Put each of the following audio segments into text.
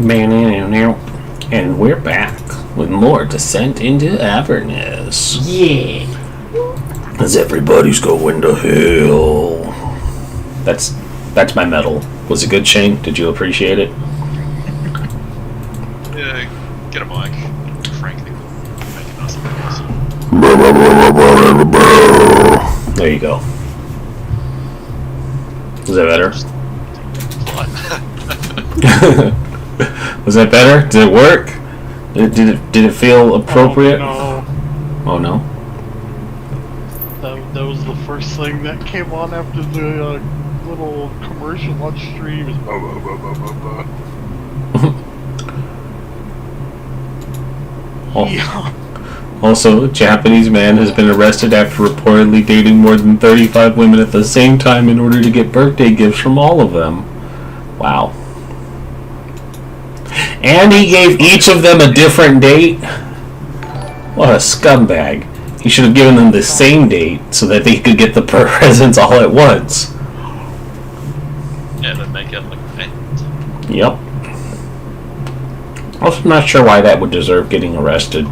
And we're back with more Descent into Avernus. Yeah. As everybody's going to hell. That's my medal. Was it good, Shane? Did you appreciate it? Yeah, get a mic. Frank, make it awesome. There you go. Was that better? Was that better? Did it work? Did it feel appropriate? Oh no. That was the first thing that came on after the little commercial on stream. Yeah. Also, a Japanese man has been arrested after reportedly dating more than 35 women at the same time in order to get birthday gifts from all of them. Wow. And he gave each of them a different date? What a scumbag. He should have given them the same date so that they could get the presents all at once. Yeah, then make it like an end. Yep. Also, not sure why that would deserve getting arrested.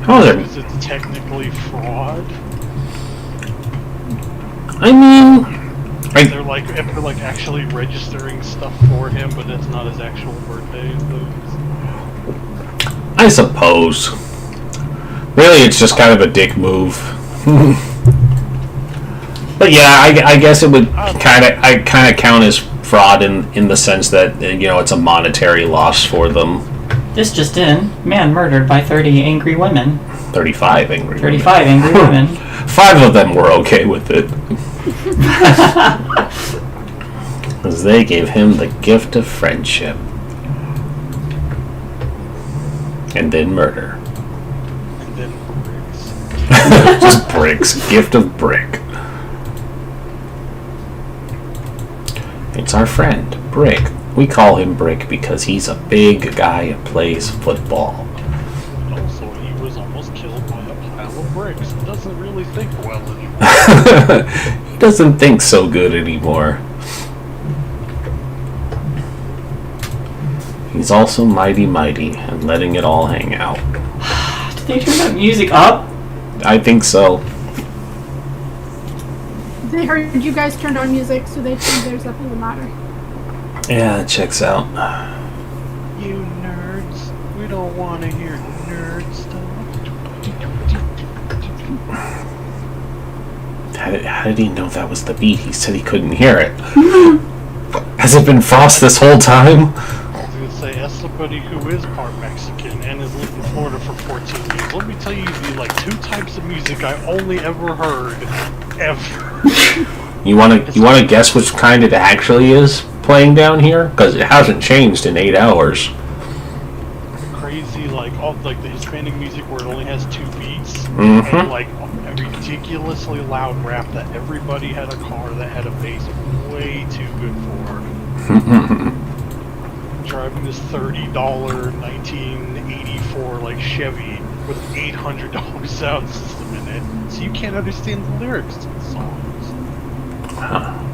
How is it? Is it technically fraud? I mean, If they're like actually registering stuff for him, but it's not his actual birthday. I suppose. Really, it's just kind of a dick move. But yeah, I guess it would kind of count as fraud in the sense that it's a monetary loss for them. This just in. Man murdered by 30 angry women. 35 angry 35 angry women. 5 of them were okay with it. Because they gave him the gift of friendship. And then murder. And then bricks. Just bricks. Gift of brick. It's our friend, Brick. We call him Brick because he's a big guy that plays football. Also, he was almost killed by a pile of bricks. He doesn't really think well anymore. He doesn't think so good anymore. He's also mighty and letting it all hang out. Did they turn that music up? I think so. They heard you guys turned on music, so they turned theirs up even louder. Yeah, it checks out. You nerds. We don't want to hear nerd stuff. How did he know that was the beat? He said he couldn't hear it. Has it been Frost this whole time? I was going to say, as somebody who is part Mexican and has lived in Florida for 14 years, let me tell you the 2 types of music I only ever heard. Ever. You wanna guess which kind it actually is playing down here? Because it hasn't changed in 8 hours. Crazy, all the Hispanic music where it only has 2 beats. Mm-hmm. And a ridiculously loud rap that everybody had a car that had a bass way too good for. Driving this $30 1984 Chevy with $800 sound system in it, so you can't understand the lyrics to the songs.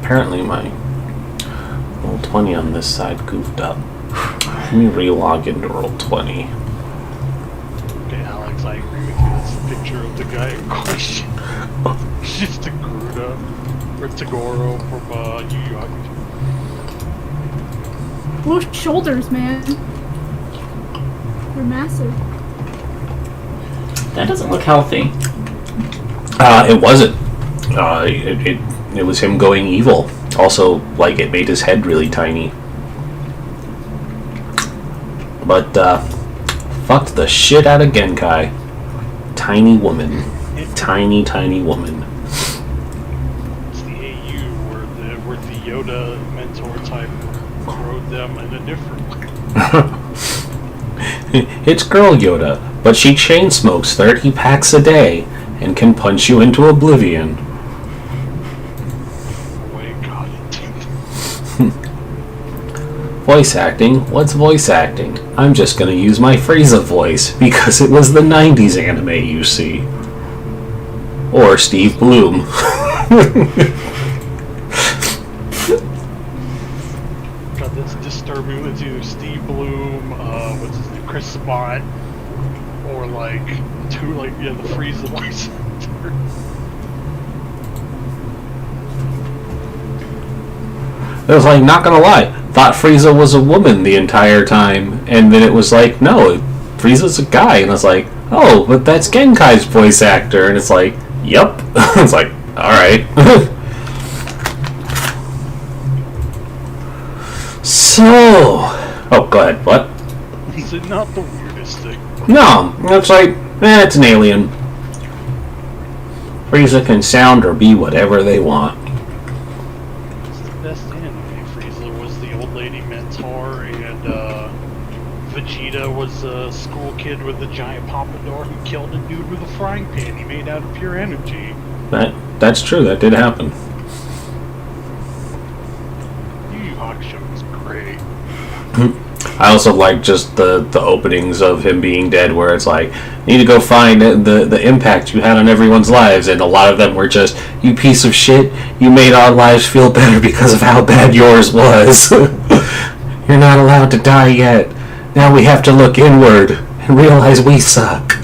Apparently my Roll20 on this side goofed up. Let me re-log into Roll20. Okay, Alex, I agree with you. That's the picture of the guy in question. It's just Tagruda, or Tagoro from Yu Yu Hakusho. Those shoulders, man. They're massive. That doesn't look healthy. It wasn't. It was him going evil. Also, it made his head really tiny. But, fucked the shit out of Genkai. Tiny woman. Tiny woman. It's the AU where the Yoda mentor type rode them in a different way. It's Girl Yoda, but she chain smokes 30 packs a day and can punch you into oblivion. Voice acting? What's voice acting? I'm just gonna use my Frieza voice, because it was the 90s anime, you see. or Steve Bloom. God, that's disturbing. It's either Steve Bloom, what's his name, Chris Spot, or like the Frieza voice actor. It was like, not gonna lie, thought Frieza was a woman the entire time, and then it was like, no, Frieza's a guy, and I was like, oh, but that's Genkai's voice actor, and it's like, yep. It's like, alright. So, oh, go ahead, what? Is it not the weirdest thing? No, it's like, it's an alien. Frieza can sound or be whatever they want. It's the best anime. Frieza was the old lady mentor, and Vegeta was a school kid with a giant pompadour who killed a dude with a frying pan he made out of pure energy. That's true, that did happen. Yu Yu Hakusho was great. I also like just the openings of him being dead, where it's like, need to go find the impact you had on everyone's lives, and a lot of them were just, you piece of shit, you made our lives feel better because of how bad yours was. You're not allowed to die yet. Now we have to look inward and realize we suck.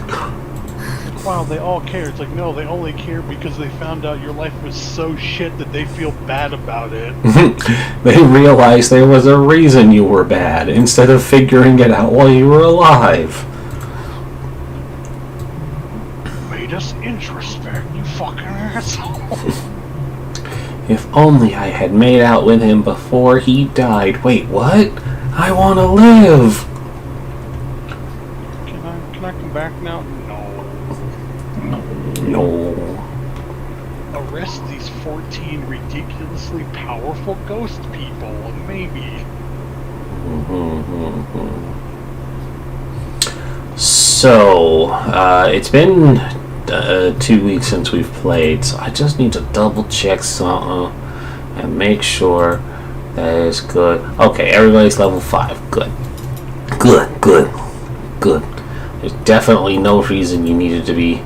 Wow, they all care. It's like, no, they only care because they found out your life was so shit that they feel bad about it. They realized there was a reason you were bad, instead of figuring it out while you were alive. Made us introspect, you fucking asshole. If only I had made out with him before he died. Wait, what? I want to live. Can I come back now? No. Arrest these 14 ridiculously powerful ghost people, maybe. So, it's been 2 weeks since we've played, so I just need to double check something and make sure that it's good. Okay, everybody's level 5. Good. Good. There's definitely no reason you needed to be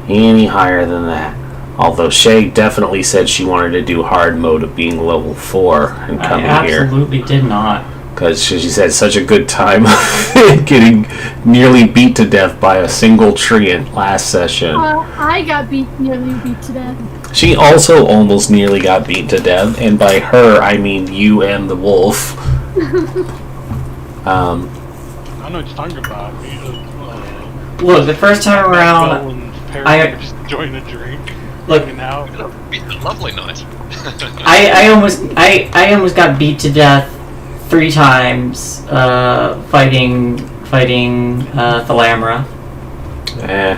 any higher than that. Although Shay definitely said she wanted to do hard mode of being level 4 and coming here. I absolutely did not. Because she said such a good time getting nearly beat to death by a single tree in last session. I got nearly beat to death. She also almost nearly got beat to death, and by her I mean you and the wolf. I know what you're talking about. Look, the first time around, I just enjoying a drink. Look, Now, Lovely night. I almost got beat to death 3 times fighting Thalamra. It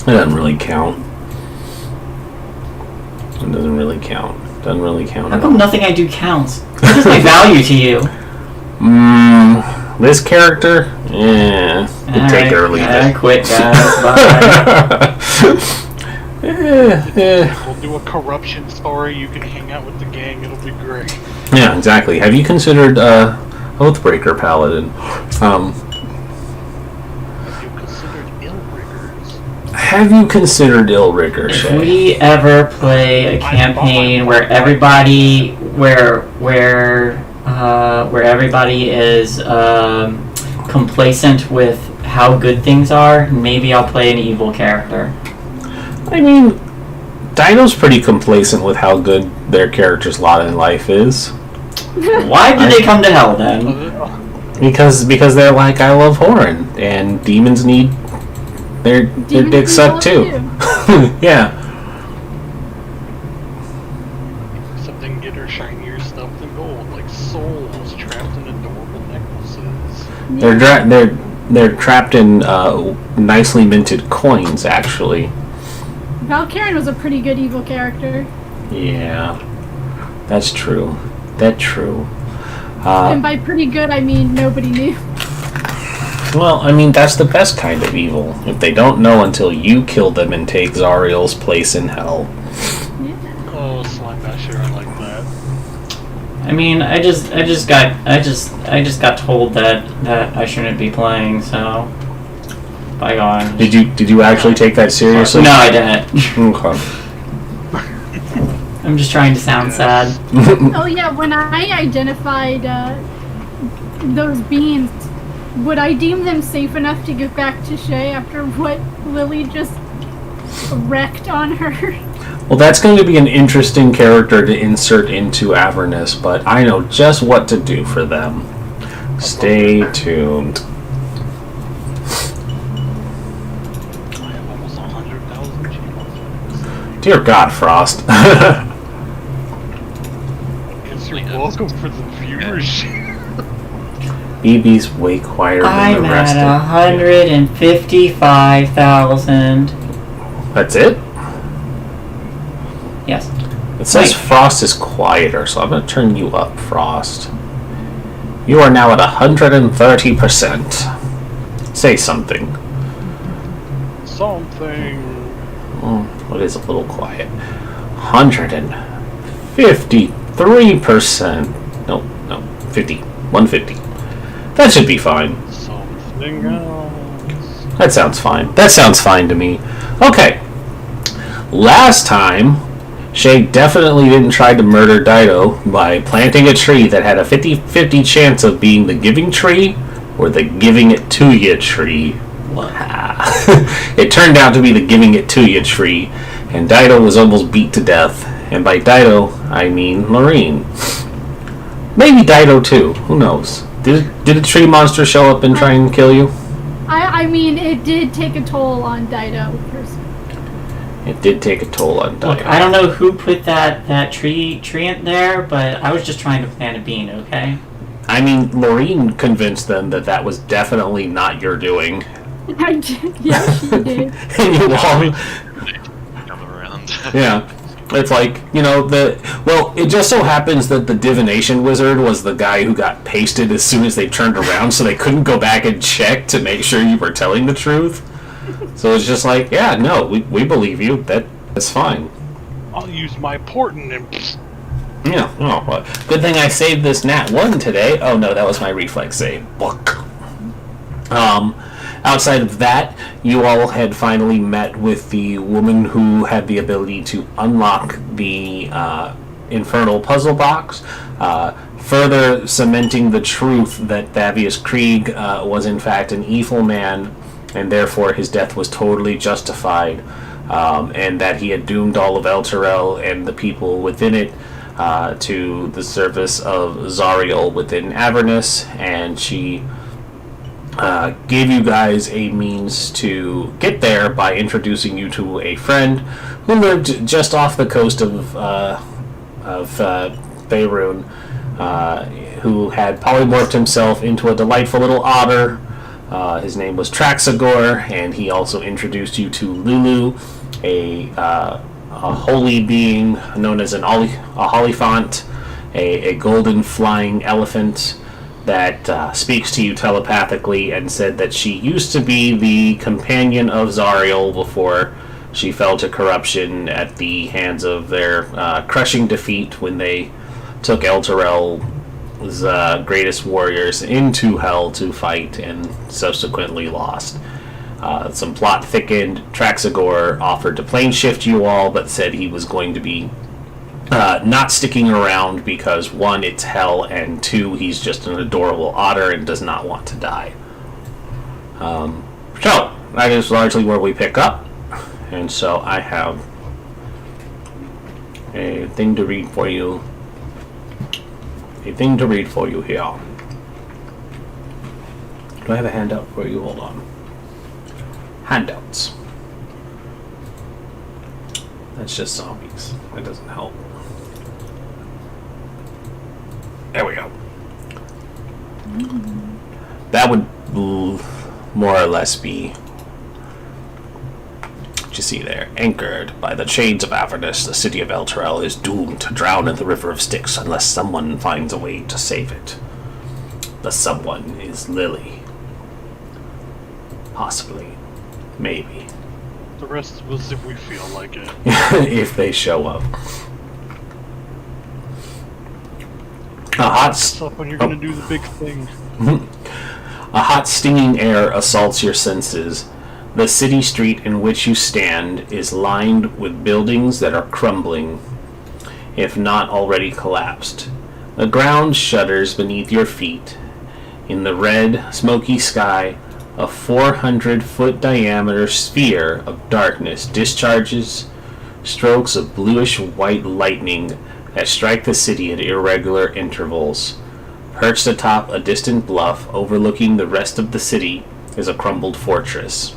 doesn't really count. It doesn't really count. How come nothing I do counts? What is my value to you? This character? Yeah. Take it or leave I it. quit, guys. Bye. we'll do a corruption story. You can hang out with the gang. It'll be great. Yeah, exactly. Have you considered Oathbreaker Paladin? Have you considered Illrigger, If Shay? we ever play a campaign where everybody is complacent with how good things are, maybe I'll play an evil character. I mean, Dino's pretty complacent with how good their character's lot in life is. Why did they come to hell then? Because they're like, I love Horan, and demons need their dick sucked too. Yeah. Except they can get her shinier stuff than gold, like souls trapped in adorable necklaces. They're trapped in nicely minted coins, actually. Valkyrian was a pretty good evil character. Yeah, that's true. And by pretty good, I mean nobody knew. Well, I mean, that's the best kind of evil. If they don't know until you kill them and take Zariel's place in hell. Yeah. Oh, Slime Basher, I like that. I mean, I just got told that I shouldn't be playing, so Bygones. Did you actually take that seriously? No, I didn't. Okay. I'm just trying to sound sad. Oh yeah, when I identified those beings, would I deem them safe enough to give back to Shay after what Lily just wrecked on her? Well, that's going to be an interesting character to insert into Avernus, but I know just what to do for them. Stay tuned. I have almost 100,000 channels. Dear God, Frost. You're welcome for the viewership. BB's way quieter than I'm the rest at of 155,000. That's it? Yes. It says Wait. Frost is quieter, so I'm going to turn you up, Frost. You are now at 130%. Say something. Something. What is a little quiet? 153%. No, 50. 150. That should be fine. Something else. That sounds fine. That sounds fine to me. Okay. Last time, Shay definitely didn't try to murder Dido by planting a tree that had a 50-50 chance of being the giving tree or the giving it to you tree. It turned out to be the giving it to you tree, and Dido was almost beat to death. And by Dido, I mean Lorene. Maybe Dido too. Who knows? Did a tree monster show up and try and kill you? I mean, it did take a toll on Dido personally. It did take a toll on Dido. Look, I don't know who put that tree in there, but I was just trying to plant a bean, okay? I mean, Lorene convinced them that that was definitely not your doing. I did. Yeah, she did. And you all, Come around. yeah. It's like, it just so happens that the divination wizard was the guy who got pasted as soon as they turned around, so they couldn't go back and check to make sure you were telling the truth. So it's just like, yeah, no, we believe you. That's fine. I'll use my portent and. Yeah. Oh, well, good thing I saved this nat 1 today. Oh no, that was my reflex save. Book. Outside of that, you all had finally met with the woman who had the ability to unlock the infernal puzzle box, further cementing the truth that Thavius Krieg was in fact an evil man, and therefore his death was totally justified, and that he had doomed all of Elturel and the people within it to the service of Zariel within Avernus, and she gave you guys a means to get there by introducing you to a friend who lived just off the coast of Faerun, who had polymorphed himself into a delightful little otter. His name was Traxagor, and he also introduced you to Lulu, a holy being known as a Hollyphant, a golden flying elephant that speaks to you telepathically, and said that she used to be the companion of Zariel before she fell to corruption at the hands of their crushing defeat when they took Elturel's greatest warriors into Hell to fight and subsequently lost. Some plot thickened. Traxagor offered to plane shift you all, but said he was going to be not sticking around because 1, it's hell, and 2, he's just an adorable otter and does not want to die. So that is largely where we pick up, and so I have a thing to read for you. Here. Do I have a handout for you? Hold on. Handouts. That's just zombies. That doesn't help. There we go. That would more or less be what you see there. Anchored by the chains of Avernus, the city of Elturel is doomed to drown in the river of Styx unless someone finds a way to save it. The someone is Lily. Possibly. Maybe. The rest of us if we feel like it. If they show up. A hot What's up when you're gonna do the big thing? A hot, stinging air assaults your senses. The city street in which you stand is lined with buildings that are crumbling, if not already collapsed. The ground shudders beneath your feet. In the red, smoky sky, a 400-foot diameter sphere of darkness discharges strokes of bluish-white lightning that strike the city at irregular intervals. Perched atop a distant bluff overlooking the rest of the city is a crumbled fortress.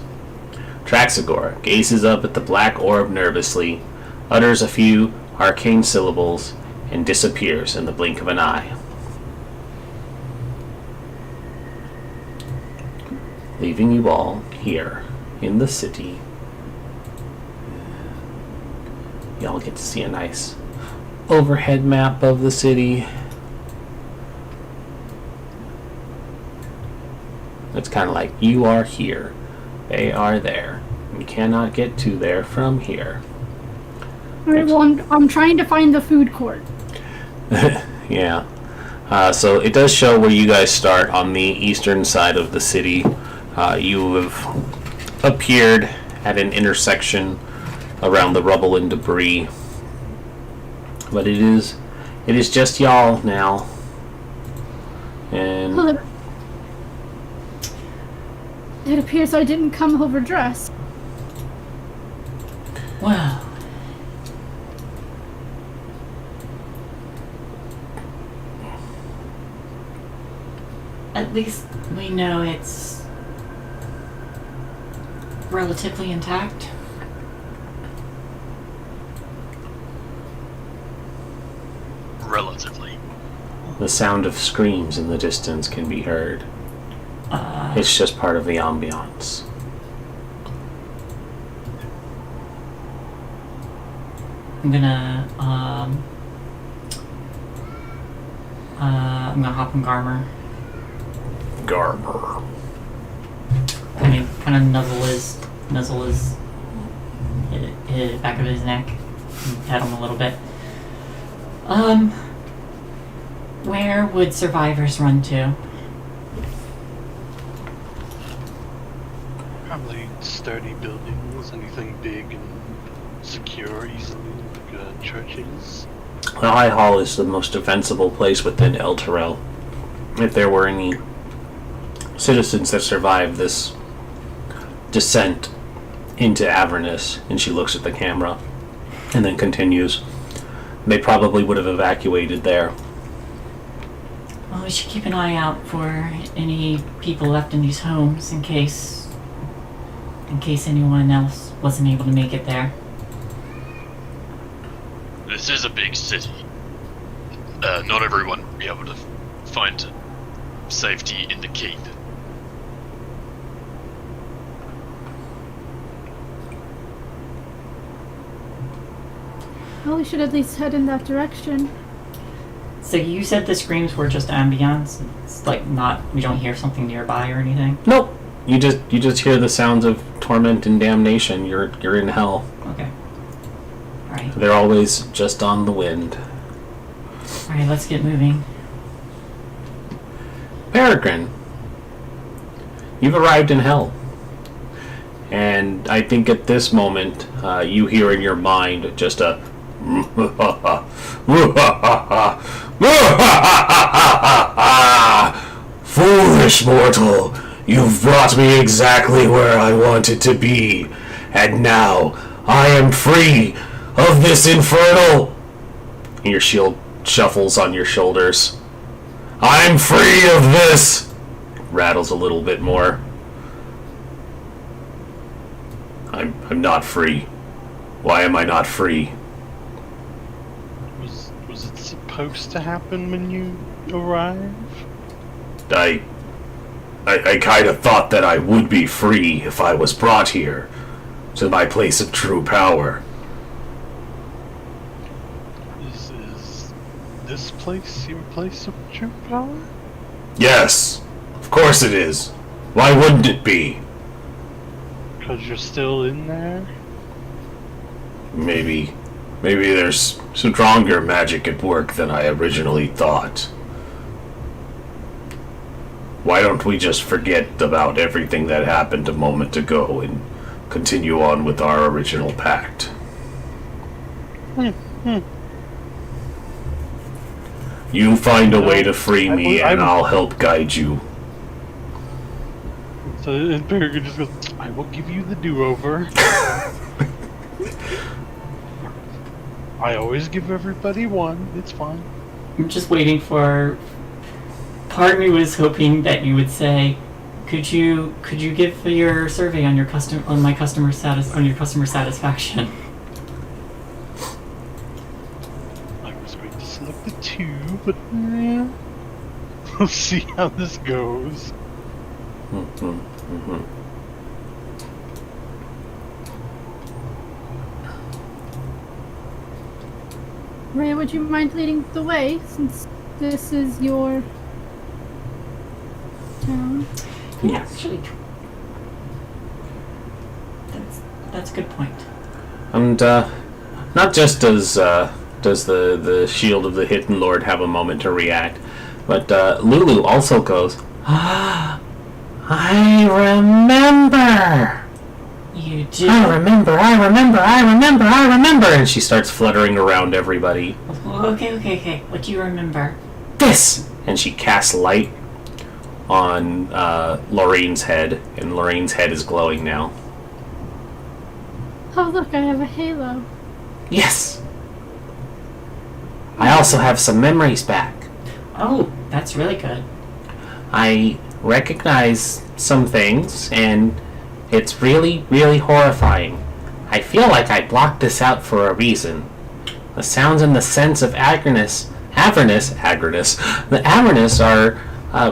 Traxagor gazes up at the black orb nervously, utters a few arcane syllables, and disappears in the blink of an eye. Leaving you all here in the city. Y'all get to see a nice overhead map of the city. It's kind of like you are here, they are there. You cannot get to there from here. Alright, well, I'm trying to find the food court. Yeah. So it does show where you guys start on the eastern side of the city. You have appeared at an intersection around the rubble and debris. But it is just y'all now. And it appears I didn't come overdressed. Well, at least we know it's relatively intact. Relatively. the sound of screams in the distance can be heard. It's just part of the ambiance. I'm gonna hop on Garmer. Garmer. I mean, kind of nuzzle his back of his neck, and pet him a little bit. Where would survivors run to? Probably sturdy buildings, anything big and secure easily, like churches. The High Hall is the most defensible place within Elturel. If there were any citizens that survived this descent into Avernus, and she looks at the camera and then continues, they probably would have evacuated there. Well, we should keep an eye out for any people left in these homes in case anyone else wasn't able to make it there. This is a big city. Not everyone will be able to find safety in the keep. Well, we should at least head in that direction. So you said the screams were just ambience? It's like not, we don't hear something nearby or anything? Nope. You just hear the sounds of torment and damnation. You're in hell. Okay. Alright. They're always just on the wind. Alright, let's get moving. Peregrine, you've arrived in hell. And I think at this moment, you hear in your mind just a foolish mortal, you've brought me exactly where I wanted to be, and now I am free of this infernal. And your shield shuffles on your shoulders. I'm free of this. Rattles a little bit more. I'm not free. Why am I not free? Was it supposed to happen when you arrived? I kind of thought that I would be free if I was brought here to my place of true power. Is this place your place of true power? Yes, of course it is. Why wouldn't it be? Because you're still in there? Maybe there's stronger magic at work than I originally thought. Why don't we just forget about everything that happened a moment ago and continue on with our original pact? You find a way to free me, and I'll help guide you. So Peregrine just goes, I will give you the do-over. I always give everybody one. It's fine. I'm just waiting for. Part of me was hoping that you would say, "Could you give your survey on your customer satisfaction?" I was going to select the 2, but we'll see how this goes. Rhea, would you mind leading the way, since this is your town? Yeah, actually, that's a good point. And not just does the shield of the Hidden Lord have a moment to react, but Lulu also goes, I remember! You do? I remember! And she starts fluttering around everybody. Okay. What do you remember? This! And she casts light on Lorraine's head, and Lorraine's head is glowing now. Oh look, I have a halo. Yes! I also have some memories back. Oh, that's really good. I recognize some things, and it's really, really horrifying. I feel like I blocked this out for a reason. The sounds and the sense of Avernus, the Avernus are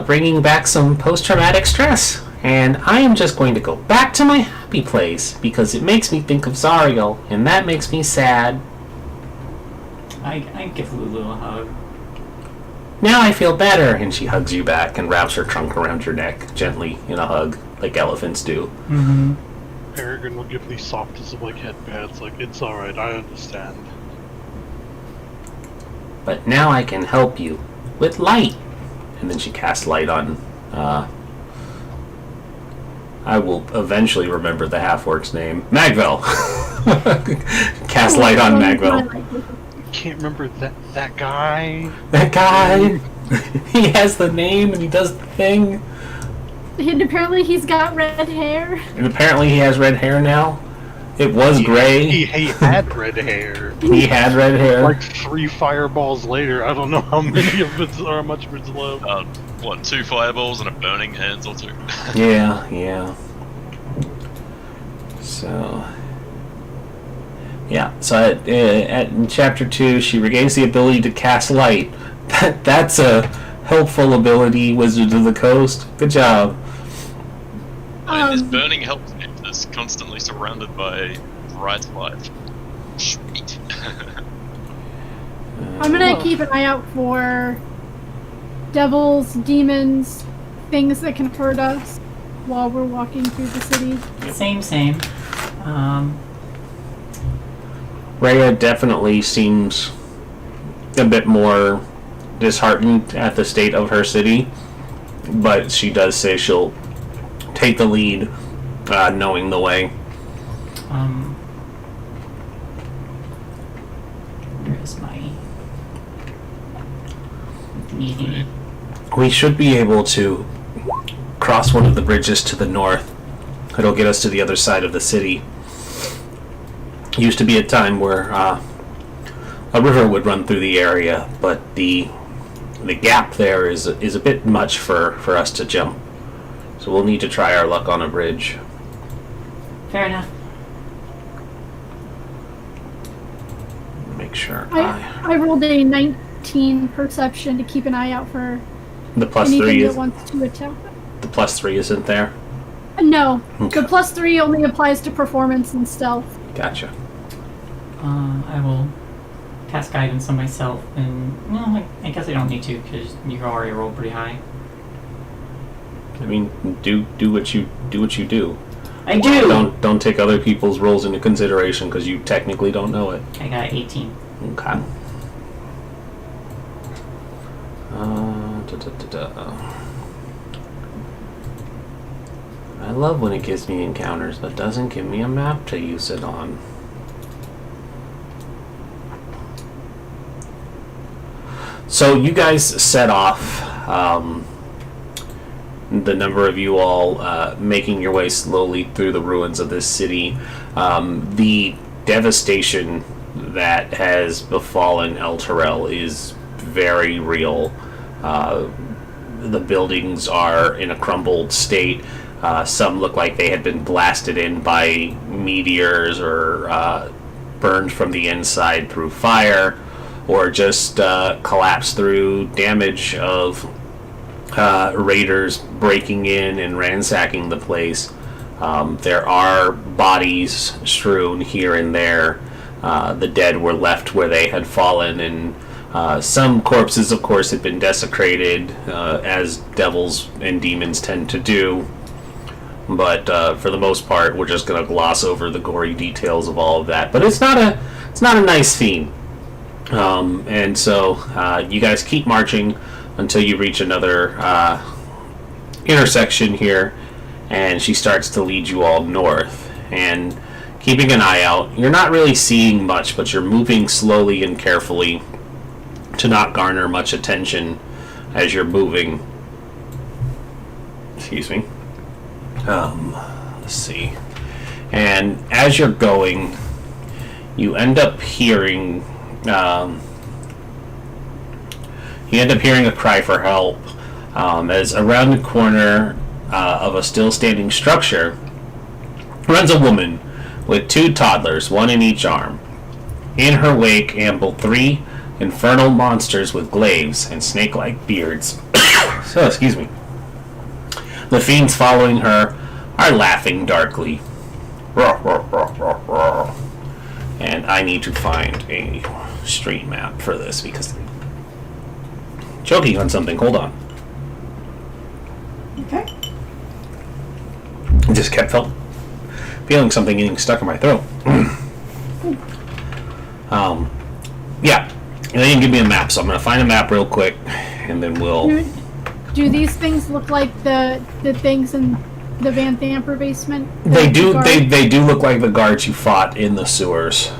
bringing back some post-traumatic stress, and I am just going to go back to my happy place because it makes me think of Zariel, and that makes me sad. I give Lulu a hug. Now I feel better, and she hugs you back and wraps her trunk around your neck gently in a hug, like elephants do. Mm-hmm. Peregrine will give the softest of head pats, it's alright, I understand. But now I can help you with light. And then she casts light on, I will eventually remember the half-orc's name. Magvel! Cast light on Magvel. Can't remember that guy. That guy! He has the name and he does the thing. And apparently he's got red hair. And apparently he has red hair now. It was gray. He had red hair. He had red hair. Like 3 fireballs later, I don't know how many of it or how much of it's left. 2 fireballs and a burning hands or 2? Yeah. So... Yeah, so in Chapter 2, she regains the ability to cast light. That's a helpful ability, Wizards of the Coast. Good job. This burning helps me. It's constantly surrounded by bright light. Sweet. I'm gonna keep an eye out for devils, demons, things that can hurt us while we're walking through the city. Same. Rhea definitely seems a bit more disheartened at the state of her city, but she does say she'll take the lead, knowing the way. Where is my meeting? We should be able to cross one of the bridges to the north. It'll get us to the other side of the city. Used to be a time where a river would run through the area, but the gap there is a bit much for us to jump. So we'll need to try our luck on a bridge. Fair enough. Make sure. I rolled a 19 perception to keep an eye out for The plus anything 3 that is wants to attack. the plus 3 isn't there. No, Okay. the plus 3 only applies to performance and stealth. Gotcha. I will cast guidance on myself, and I guess I don't need to because you already rolled pretty high. I mean, do what you do. I do. Don't take other people's rolls into consideration because you technically don't know it. I got 18. Okay. I love when it gives me encounters, but doesn't give me a map to use it on. So you guys set off, the number of you all making your way slowly through the ruins of this city. The devastation that has befallen Elturel is very real. The buildings are in a crumbled state. Some look like they had been blasted in by meteors or burned from the inside through fire, or just collapsed through damage of raiders breaking in and ransacking the place. There are bodies strewn here and there. The dead were left where they had fallen, and some corpses, of course, had been desecrated, as devils and demons tend to do. But for the most part, we're just going to gloss over the gory details of all of that. But it's not a nice scene. And so you guys keep marching until you reach another intersection here, and she starts to lead you all north. And keeping an eye out, you're not really seeing much, but you're moving slowly and carefully to not garner much attention as you're moving. Excuse me. Let's see. And as you're going, you end up hearing a cry for help, as around the corner of a still standing structure runs a woman with 2 toddlers, one in each arm. In her wake amble 3 infernal monsters with glaives and snake-like beards. So, excuse me. The fiends following her are laughing darkly. And I need to find a street map for this because I'm choking on something. Hold on. Okay. I just kept feeling something getting stuck in my throat. Yeah. They didn't give me a map, so I'm going to find a map real quick, and then we'll... Do these things look like the things in the Van Thamper basement? They do. They do look like the guards you fought in the sewers.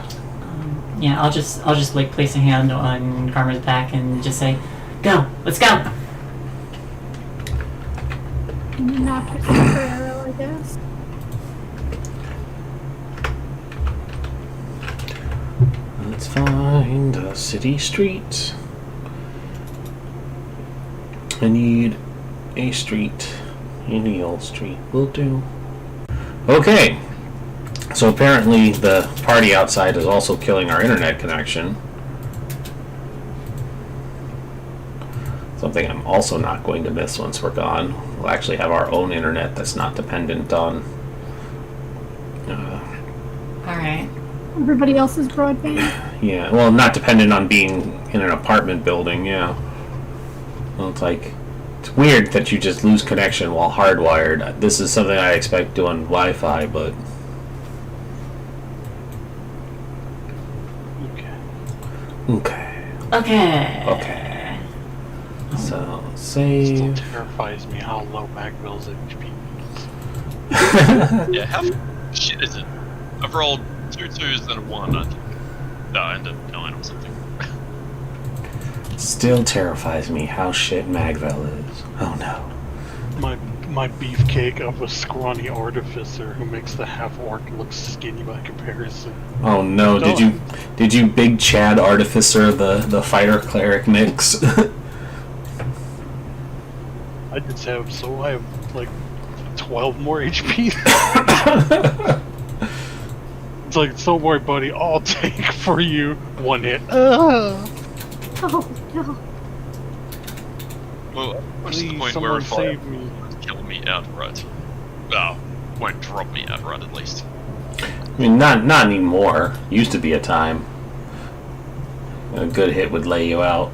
Yeah, I'll just like place a hand on Karma's back and just say, "Go, let's go." Not for arrow, I guess. Let's find a city street. I need a street. Any old street will do. Okay. So apparently the party outside is also killing our internet connection. Something I'm also not going to miss once we're gone. We'll actually have our own internet that's not dependent on... Alright. Everybody else's broadband? Yeah, well, not dependent on being in an apartment building, yeah. Well, it's weird that you just lose connection while hardwired. This is something I expect doing Wi-Fi, but... Okay. So, It save... still terrifies me how low Magville's HP is. Yeah, how shit is it? I've rolled 2 2s and a 1, I think. And a 9 or something. Still terrifies me how shit Magville is. Oh no. My beefcake of a scrawny artificer who makes the half-orc look skinny by comparison. Oh no, did you big Chad artificer the fighter cleric mix? I just have, so I have like 12 more HP. It's like, don't worry buddy, I'll take for you 1 hit. Oh, no. Well, what's the Please, point where someone a save me. kill me outright? Oh, won't drop me outright at least. I mean, not anymore. Used to be a time. A good hit would lay you out.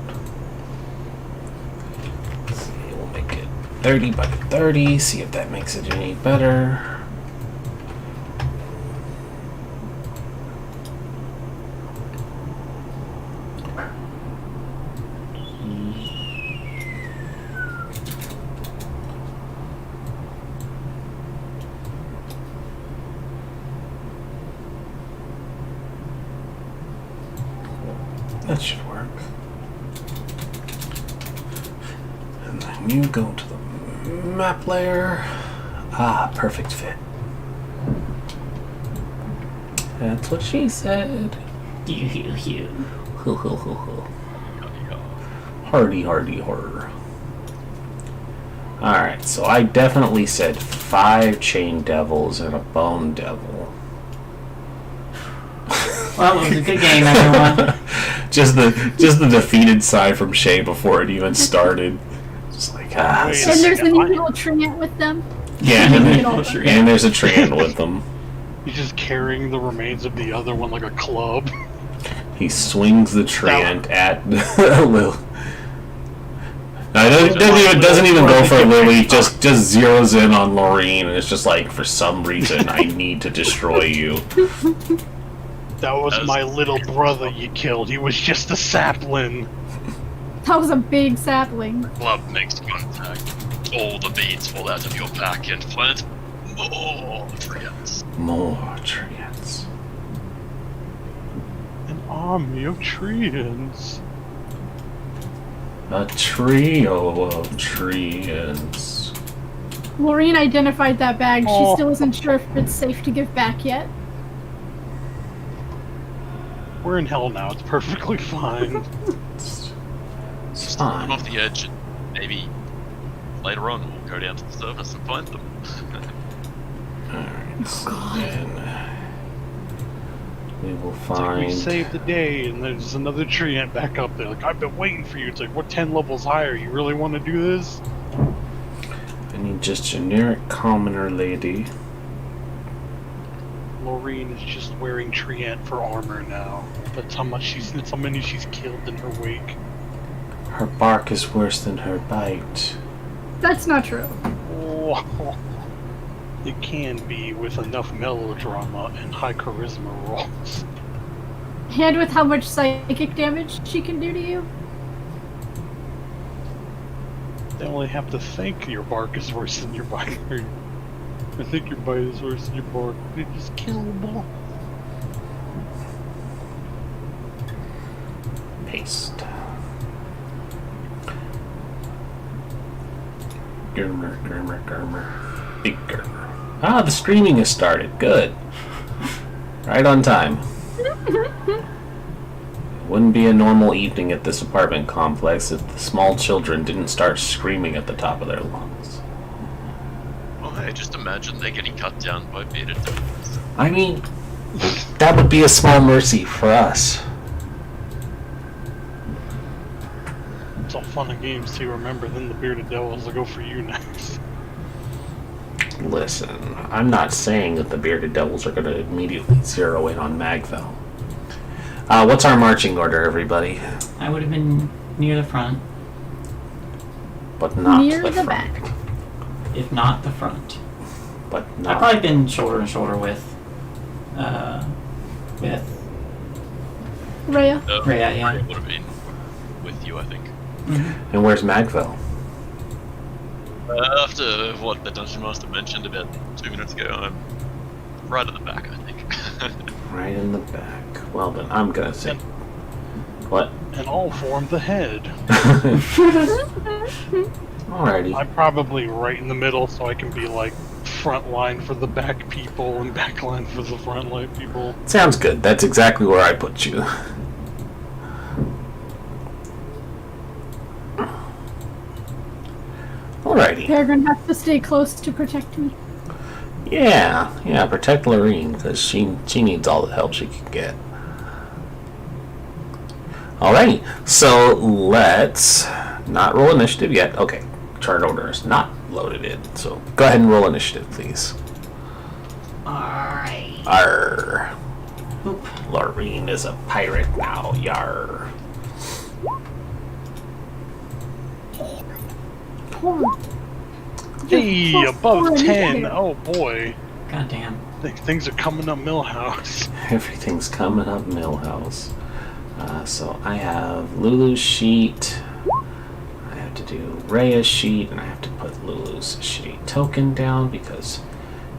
Let's see, we'll make it 30 by 30. See if that makes it any better. that should work. And then you go to the map layer. Ah, perfect fit. That's what she said. You. Ho ho ho ho. Hardy, hardy, horror. Alright, so I definitely said 5 chain devils and a bone devil. Well, it was a good game, everyone. just the defeated sigh from Shay before it even started. Just like, ah. Wait a And there's second, an evil treant with them. Yeah, and there's a Tran with them. He's just carrying the remains of the other one like a club. He swings the Tran at Lil. No, it doesn't even go for Lily, just zeroes in on Laureen, and it's just like, for some reason, I need to destroy you. That was my little brother you killed. He was just a sapling. That was a big sapling. Club makes contact. All the beads fall out of your pack and plant more treants. More Treants. An army of treants. A trio of Treants. Maureen identified that bag. She Oh. still isn't sure if it's safe to give back yet. We're in hell now. It's perfectly fine. It's I'm fine. off the edge, and maybe later on we'll go down to the surface and find them. Alright, so then we will It's like we find. saved the day, and there's another treant back up there. Like, I've been waiting for you. It's like, we're 10 levels higher. You really want to do this? I need just generic commoner lady. Laureen is just wearing treant for armor now. That's how many she's killed in her wake. Her bark is worse than her bite. That's not true. Oh, it can be with enough melodrama and high charisma rolls. And with how much psychic damage she can do to you. They only have to think your bark is worse than your bite. I think your bite is worse than your bark. It is killable. Paste. Gurmer. Big Gurmer. Ah, the streaming has started. Good. Right on time. Wouldn't be a normal evening at this apartment complex if the small children didn't start screaming at the top of their lungs. Well, I just imagine they're getting cut down by bearded devils. I mean, that would be a small mercy for us. It's all fun and games to remember. Then the bearded devils will go for you next. Listen, I'm not saying that the bearded devils are going to immediately zero in on Magvel. What's our marching order, everybody? I would have been near the front, But not Near the the front. back. if not the front. But I've not. probably been shoulder to shoulder with Rhea. Rhea, yeah. Rhea would have been with you, I think. And where's Magvel? After what the Dungeon Master mentioned about 2 minutes ago, I'm right at the back, I think. Right in the back. Well, then I'm gonna say. What? And I'll form the head. Alrighty. I'm probably right in the middle, so I can be like front line for the back people and back line for the front line people. Sounds good. That's exactly where I put you. Alrighty. Peregrine has to stay close to protect me. Yeah, protect Lorene, because she needs all the help she can get. Alrighty, so let's not roll initiative yet. Okay, chart order is not loaded in, so go ahead and roll initiative, please. Alright. Arr. Boop. Lorene is a pirate now, yar. Hey, Plus above 4 10. initiative. Oh boy. Goddamn. Things are coming up Millhouse. Everything's coming up Millhouse. So I have Lulu's sheet. I have to do Rhea's sheet, and I have to put Lulu's sheet token down because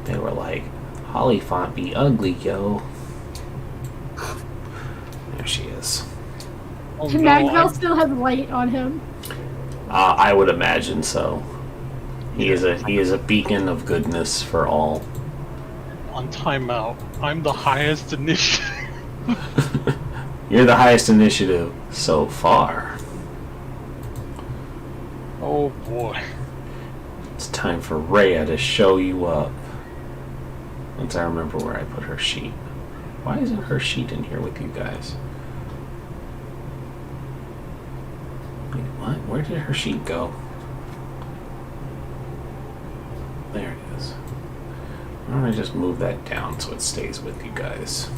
they were like, Holly font be ugly, yo. There she is. Oh, no, Magville still has light on him. I would imagine so. He is a beacon of goodness for all. On timeout, I'm the highest initiative. You're the highest initiative so far. Oh boy. It's time for Rhea to show you up. Once I remember where I put her sheet. Why isn't her sheet in here with you guys? Wait, what? Where did her sheet go? There it is. Why don't I just move that down so it stays with you guys?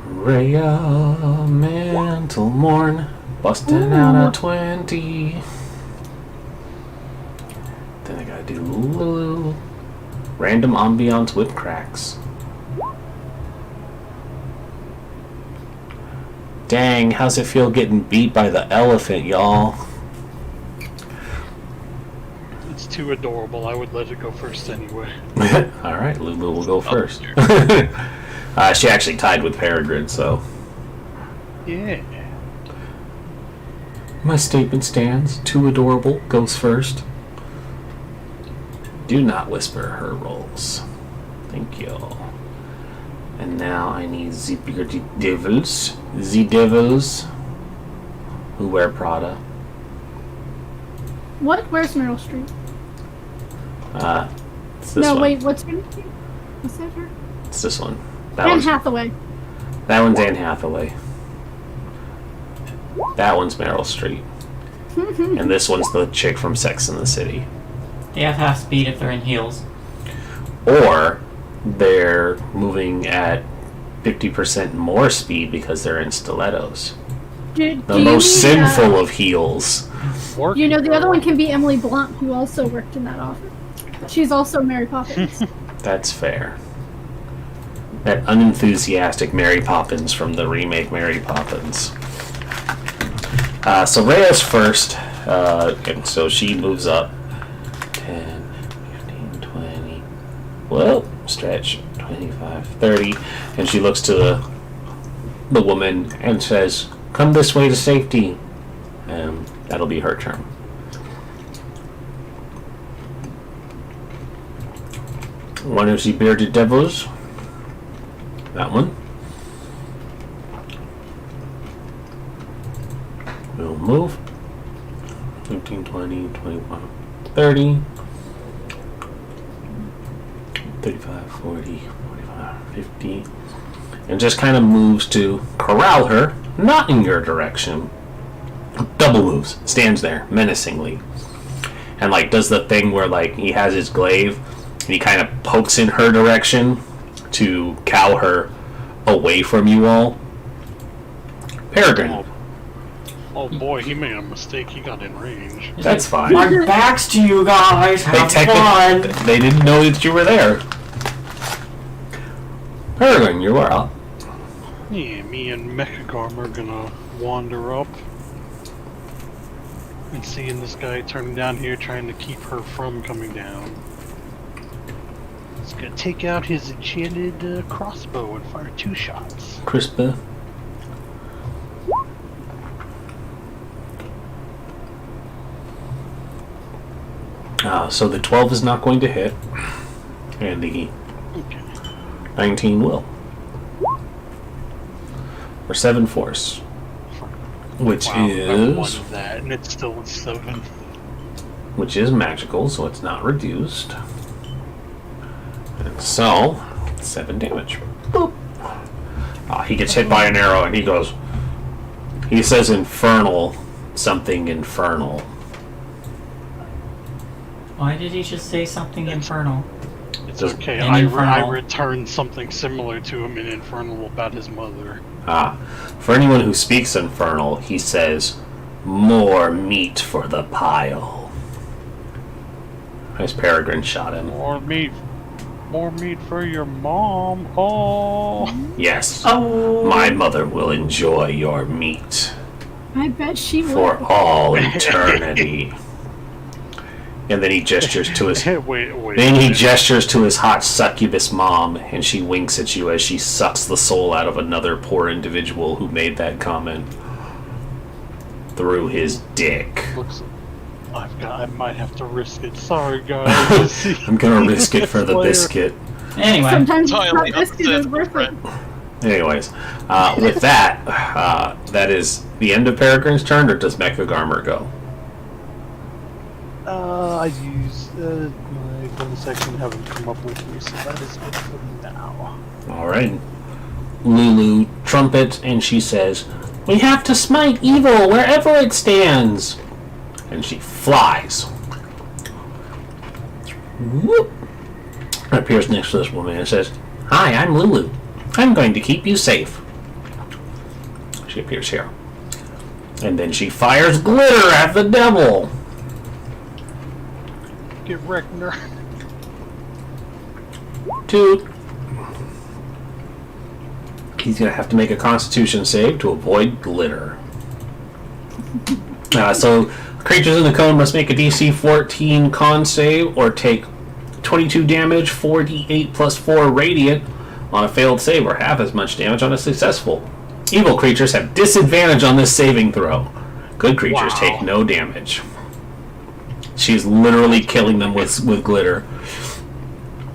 Rhea Mantle Morn, busting out a 20. Then I gotta do Lulu. Random ambiance whip cracks. Dang, how's it feel getting beat by the elephant, y'all? It's too adorable. I would let it go first anyway. Alright, Lulu will go first. She actually tied with Peregrine, so. Yeah. My statement stands. Too adorable goes first. Do not whisper her rolls. Thank you. And now I need the bearded devils. The devils who wear Prada. What? Where's Meryl Streep? It's this No, one. wait, what's her name? What's that her? It's this one. Anne Hathaway. That one's Anne Hathaway. That one's Meryl Streep. And this one's the chick from Sex and the City. They have half speed if they're in heels. Or they're moving at 50% more speed because they're in stilettos. The most sinful of heels. You know, the other one can be Emily Blunt, who also worked in that office. She's also Mary Poppins. That's fair. That unenthusiastic Mary Poppins from the remake Mary Poppins. So Rhea's first, and so she moves up. 10, 15, 20. Well, stretch. 25, 30. And she looks to the woman and says, "Come this way to safety." And that'll be her turn. One of the bearded devils. That one. We'll move. 15, 20, 21, 30. 35, 40, 45, 50. And just kind of moves to corral her, not in your direction. Double moves. Stands there, menacingly. And, like, does the thing where, like, he has his glaive, and he kind of pokes in her direction to cow her away from you all. Peregrine. Oh boy, he made a mistake. He got in range. That's fine. Our backs to you guys. Have fun. They didn't know that you were there. Peregrine, you are up. Yeah, me and Mechagarm are gonna wander up. And seeing this guy turning down here, trying to keep her from coming down. He's gonna take out his enchanted crossbow and fire 2 shots. Crispa. So the 12 is not going to hit, and the 19 will. Or 7 force, which Wow, one is of that, and it's still a 7. which is magical, so it's not reduced. And so 7 damage. Boop. He gets hit by an arrow, and he goes. He says infernal, something infernal. Why did he just say something infernal? It's Just okay. in I Infernal. returned something similar to him in Infernal about his mother. For anyone who speaks infernal, he says, "More meat for the pile." As Peregrine shot him. More meat for your mom. Oh. Yes. Oh. My mother will enjoy your meat I bet she for would. all eternity. And then he gestures to his. wait. Then he gestures to his hot succubus mom, and she winks at you as she sucks the soul out of another poor individual who made that comment through his dick. Looks. I might have to risk it. Sorry, guys. I'm gonna risk it for the biscuit. Anyway, Sometimes it's Entirely not risky, it's understandable, worth it. friend. Anyways, with that, that is the end of Peregrine's turn, or does Mecha Garmer go? I use my bonus action haven't come up with me, so that is it for now. Alright. Lulu trumpets, and she says, "We have to smite evil wherever it stands." And she flies. Whoop. Appears next to this woman and says, "Hi, I'm Lulu. I'm going to keep you safe." She appears here. And then she fires glitter at the devil. Get wrecked, nerd. Toot. He's going to have to make a constitution save to avoid glitter. So, creatures in the cone must make a DC 14 con save or take 22 damage, 4d8 plus 4 radiant on a failed save, or half as much damage on a successful. Evil creatures have disadvantage on this saving throw. Good creatures take no damage. She's literally killing them with glitter.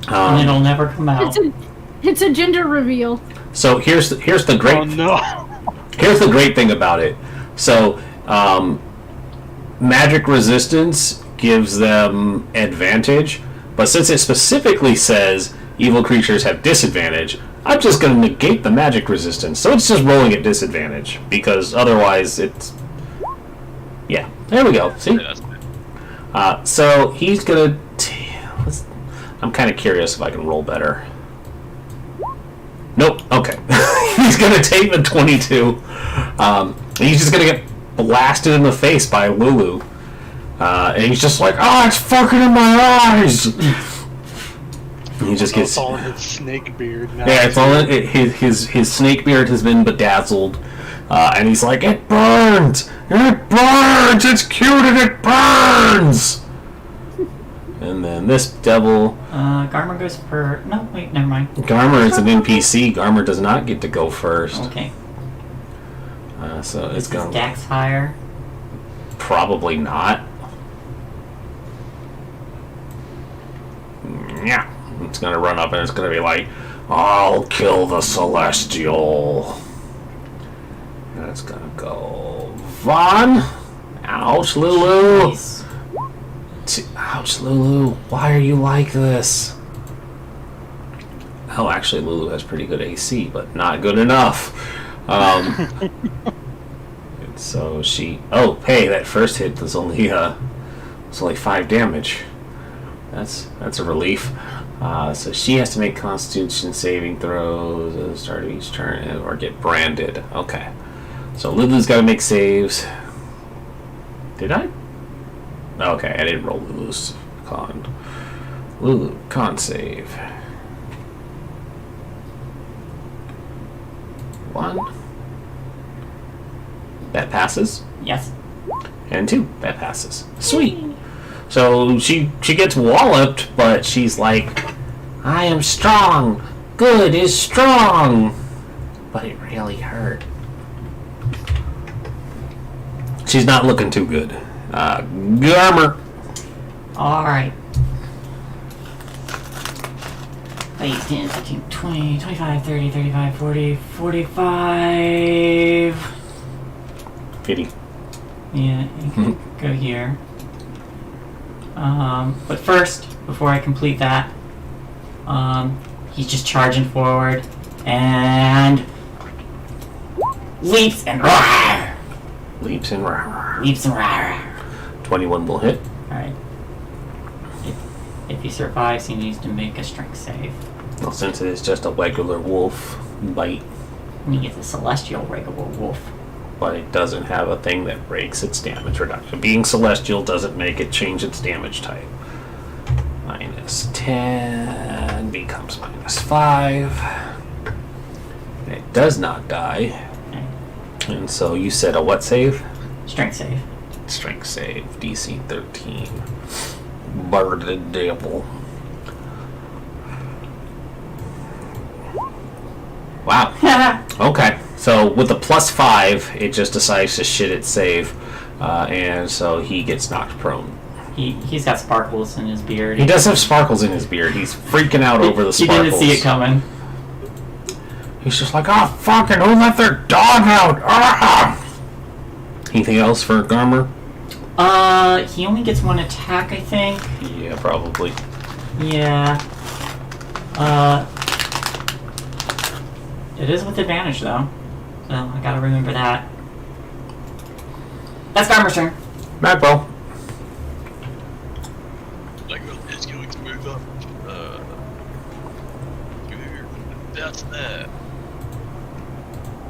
and it'll never come out. It's a gender reveal. So here's the great. Oh no! Here's the great thing about it. So magic resistance gives them advantage, but since it specifically says evil creatures have disadvantage, I'm just going to negate the magic resistance. So it's just rolling at disadvantage, because otherwise it's... Yeah, there we go. See? So he's going to... I'm kind of curious if I can roll better. Nope, okay. He's going to take the 22. And he's just going to get blasted in the face by Lulu. And he's just like, "Oh, it's fucking in my eyes!" And he just gets... It's all in his snake beard now. Yeah, it's all in, his snake beard has been bedazzled. And he's like, "It burns! It burns! It's cute and it burns!" And then this devil... Garmer goes for... No, wait, never mind. Garmer is an NPC. Garmer does not get to go first. Okay. So it's Is going... Dax higher? Probably not. Yeah. It's going to run up and it's going to be like, "I'll kill the Celestial." And it's going to go... Vaughn? Ouch, Lulu. Jeez. Ouch, Lulu. Why are you like this? Oh, actually, Lulu has pretty good AC, but not good enough. And so she... Oh, hey, that first hit was only 5 damage. That's a relief. So she has to make Constitution saving throws at the start of each turn or get branded. Okay. So Lulu's got to make saves. Did I? Okay, I didn't roll Lulu's con. Lulu, con save. 1. That passes. Yes. And 2. That passes. Sweet. So she gets walloped, but she's like, "I am strong. Good is strong." But it really hurt. She's not looking too good. Garmer. Alright. 8, 10, 15, 20, 25, 30, 35, 40, 45. 50. Yeah, you can go here. But first, before I complete that, he's just charging forward and leaps and roar. Leaps and roar. Leaps and roar. 21 will hit. Alright. If he survives, he needs to make a strength save. Well, since it is just a regular wolf bite, And he gets a celestial regular wolf. but it doesn't have a thing that breaks its damage reduction. Being celestial doesn't make it change its damage type. Minus 10 becomes minus 5. It does not die. And so you said a what save? Strength save. Strength save, DC 13. Bearded devil. Wow. Okay. So with the +5, it just decides to shit its save. And so he gets knocked prone. He's got sparkles in his beard. He does have sparkles in his beard. He's freaking out over the sparkles. He didn't see it coming. He's just like, oh, fucking, who let their dog out? Ah! Anything else for Garmer? He only gets one attack, I think. Yeah, probably. Yeah. It is with advantage, though. So, I gotta remember that. That's Garmer's turn. Magwell. Magwell is going to move up. That's there.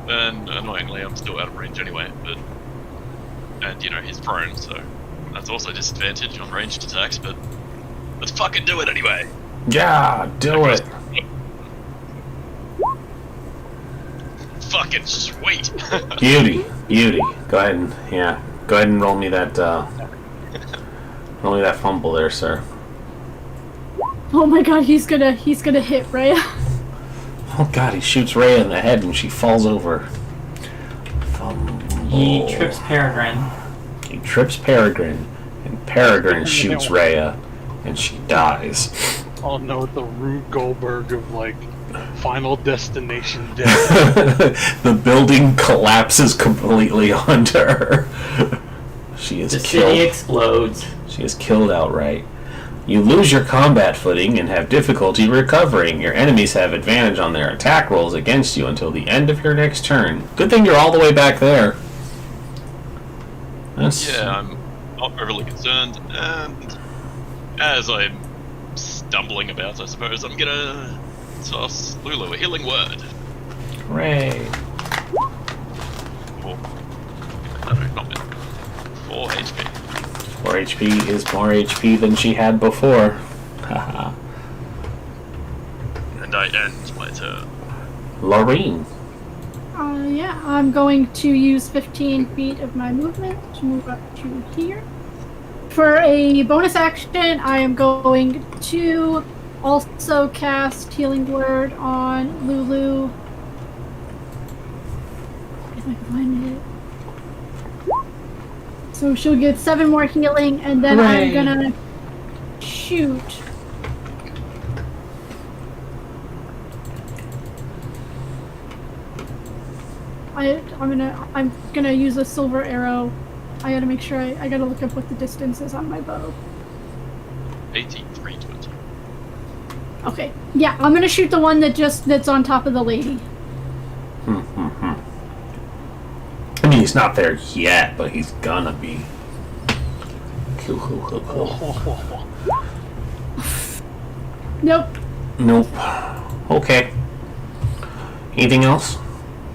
And annoyingly, I'm still out of range anyway, but... And, you know, he's prone, so... That's also a disadvantage on ranged attacks, but... Let's fucking do it anyway! Yeah, do it. Fucking sweet! Beauty. Go ahead and, go ahead and roll me that, fumble there, sir. Oh my god, he's gonna hit Rhea. Oh god, he shoots Rhea in the head and she falls over. He trips Peregrine. He trips Peregrine, and Peregrine shoots Rhea, and she dies. Oh no, the Rube Goldberg of, like, Final Destination death. The building collapses completely onto her. She is The killed. city explodes. She is killed outright. You lose your combat footing and have difficulty recovering. Your enemies have advantage on their attack rolls against you until the end of your next turn. Good thing you're all the way back there. Yeah, I'm not overly concerned, and as I'm stumbling about, I suppose, I'm gonna toss Lulu a healing word. Hooray. 4 HP. 4 HP is more HP than she had before. Haha. And I end my turn. Loreen. Yeah, I'm going to use 15 feet of my movement to move up to here. For a bonus action, I am going to also cast Healing Word on Lulu. If I can find it. So she'll get 7 more healing, and then Hooray. I'm gonna shoot. I'm gonna use a silver arrow. I gotta make sure I gotta look up what the distance is on my bow. 8320. Okay. Yeah, I'm gonna shoot the one that's on top of the lady. I mean, he's not there yet, but he's gonna be. Nope. Nope. Okay. Anything else?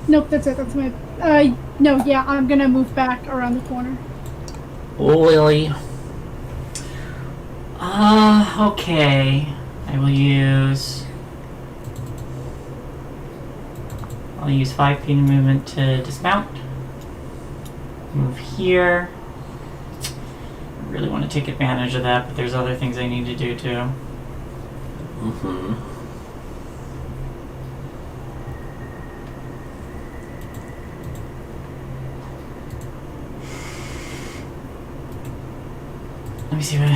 Nope, that's it. That's my no, yeah, I'm gonna move back around the corner. Lily. Okay. I'll use 5 feet of movement to dismount. Move here. I really want to take advantage of that, but there's other things I need to do too. Let me see what,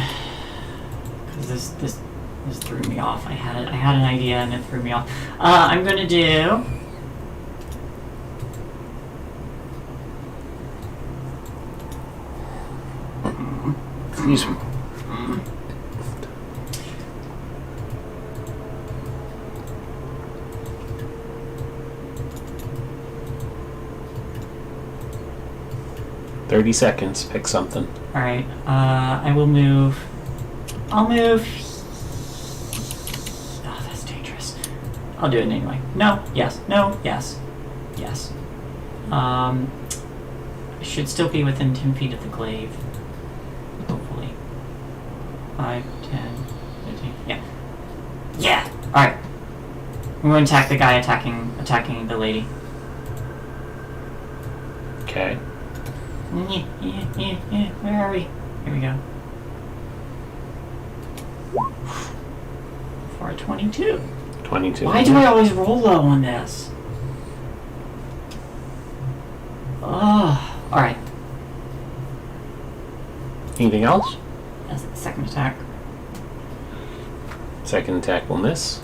because this threw me off. I had an idea and it threw me off. I'm gonna do. Excuse me. $30. Pick something. Alright, I will move. I'll move. Oh, that's dangerous. I'll do it anyway. No, yes, no, yes, yes. I should still be within 10 feet of the glaive. Hopefully. 5, 10, 15, yeah. Yeah! Alright. I'm going to attack the guy attacking the lady. Okay. Yeah. Where are we? Here we go. For a 22. 22. Why do I always roll low on this? Oh, alright. Anything else? That's the second attack. Second attack will miss.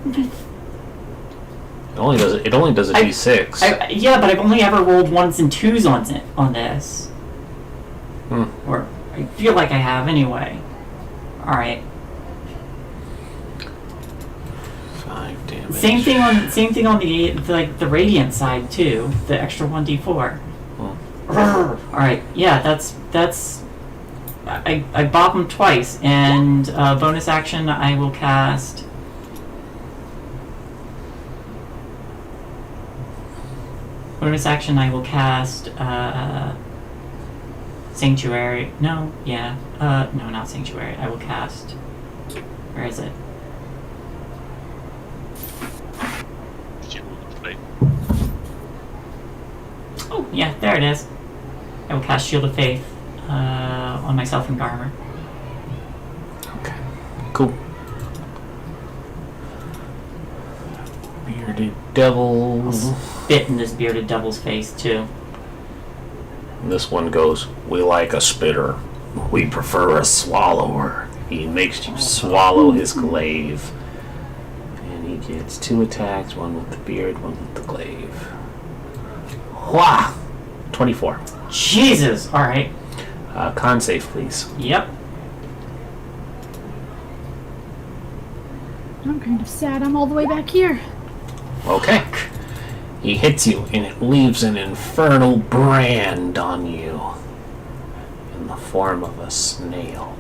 It only does a d6. Yeah, but I've only ever rolled 1s and 2s on this. Or I feel like I have anyway. Alright. 5 damage. Same thing on the radiant side too. The extra 1d4. Alright, yeah, that's I bop him twice, and bonus action I will cast Sanctuary. No, yeah. No, not Sanctuary. I will cast. Where is it? Oh, yeah, there it is. I will cast Shield of Faith on myself and Garmer. Okay. Cool. Bearded devils. Spit in this bearded devil's face, too. This one goes, we like a spitter. We prefer a swallower. He makes you swallow his glaive. And he gets 2 attacks, one with the beard, one with the glaive. Wah! 24. Jesus! Alright. Con save, please. Yep. I'm kind of sad I'm all the way back here. Okay. He hits you, and it leaves an infernal brand on you in the form of a snail.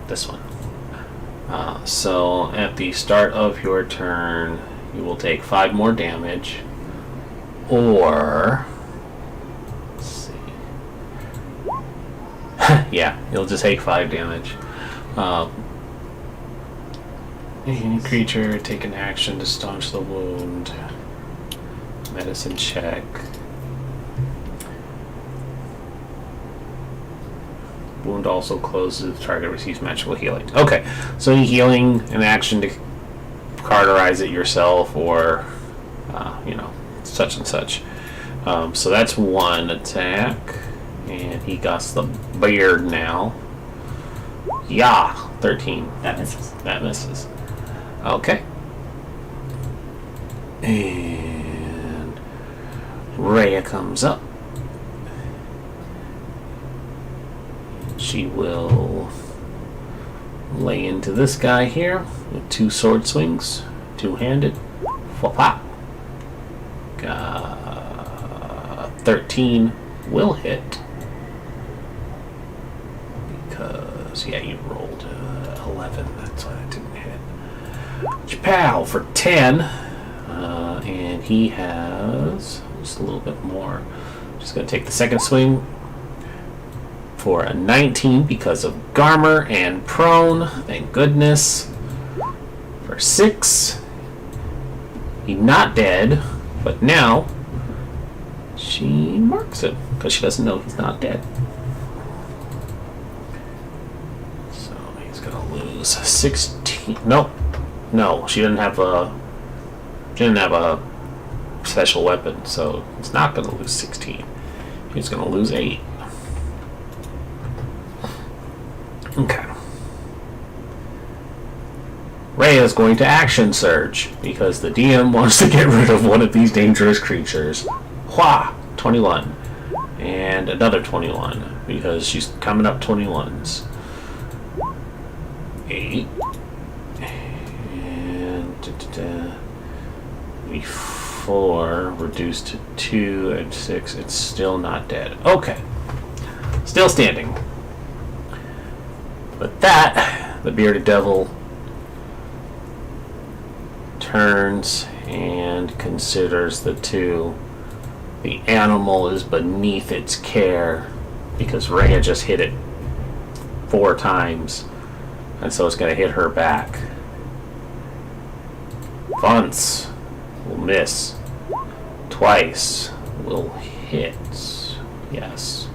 This one. So at the start of your turn, you will take 5 more damage, or let's see. Yeah, you'll just take 5 damage. Any creature take an action to staunch the wound. Medicine check. Wound also closes. Target receives magical healing. Okay, so healing, an action to cauterize it yourself, or such and such. So that's 1 attack, and he got the beard now. Yeah, 13. That misses. That misses. Okay. And Rhea comes up. She will lay into this guy here with 2 sword swings, 2-handed. Flop. 13 will hit. Because, yeah, you rolled 11. That's why it didn't hit. Chapow for 10. And he has just a little bit more. Just going to take the second swing for a 19 because of Garmer and prone. Thank goodness. For 6. He's not dead, but now she marks it because she doesn't know he's not dead. So he's going to lose 16. Nope. No, she didn't have a special weapon, so he's not going to lose 16. He's going to lose 8. Okay. Rhea is going to action surge because the DM wants to get rid of one of these dangerous creatures. Hua! 21. And another 21 because she's coming up 21s. 8. And 4 reduced to 2 and 6. It's still not dead. Okay. Still standing. But that, the bearded devil turns and considers the 2. The animal is beneath its care because Rhea just hit it 4 times. And so it's going to hit her back. Once will miss. Twice will hit. Yes.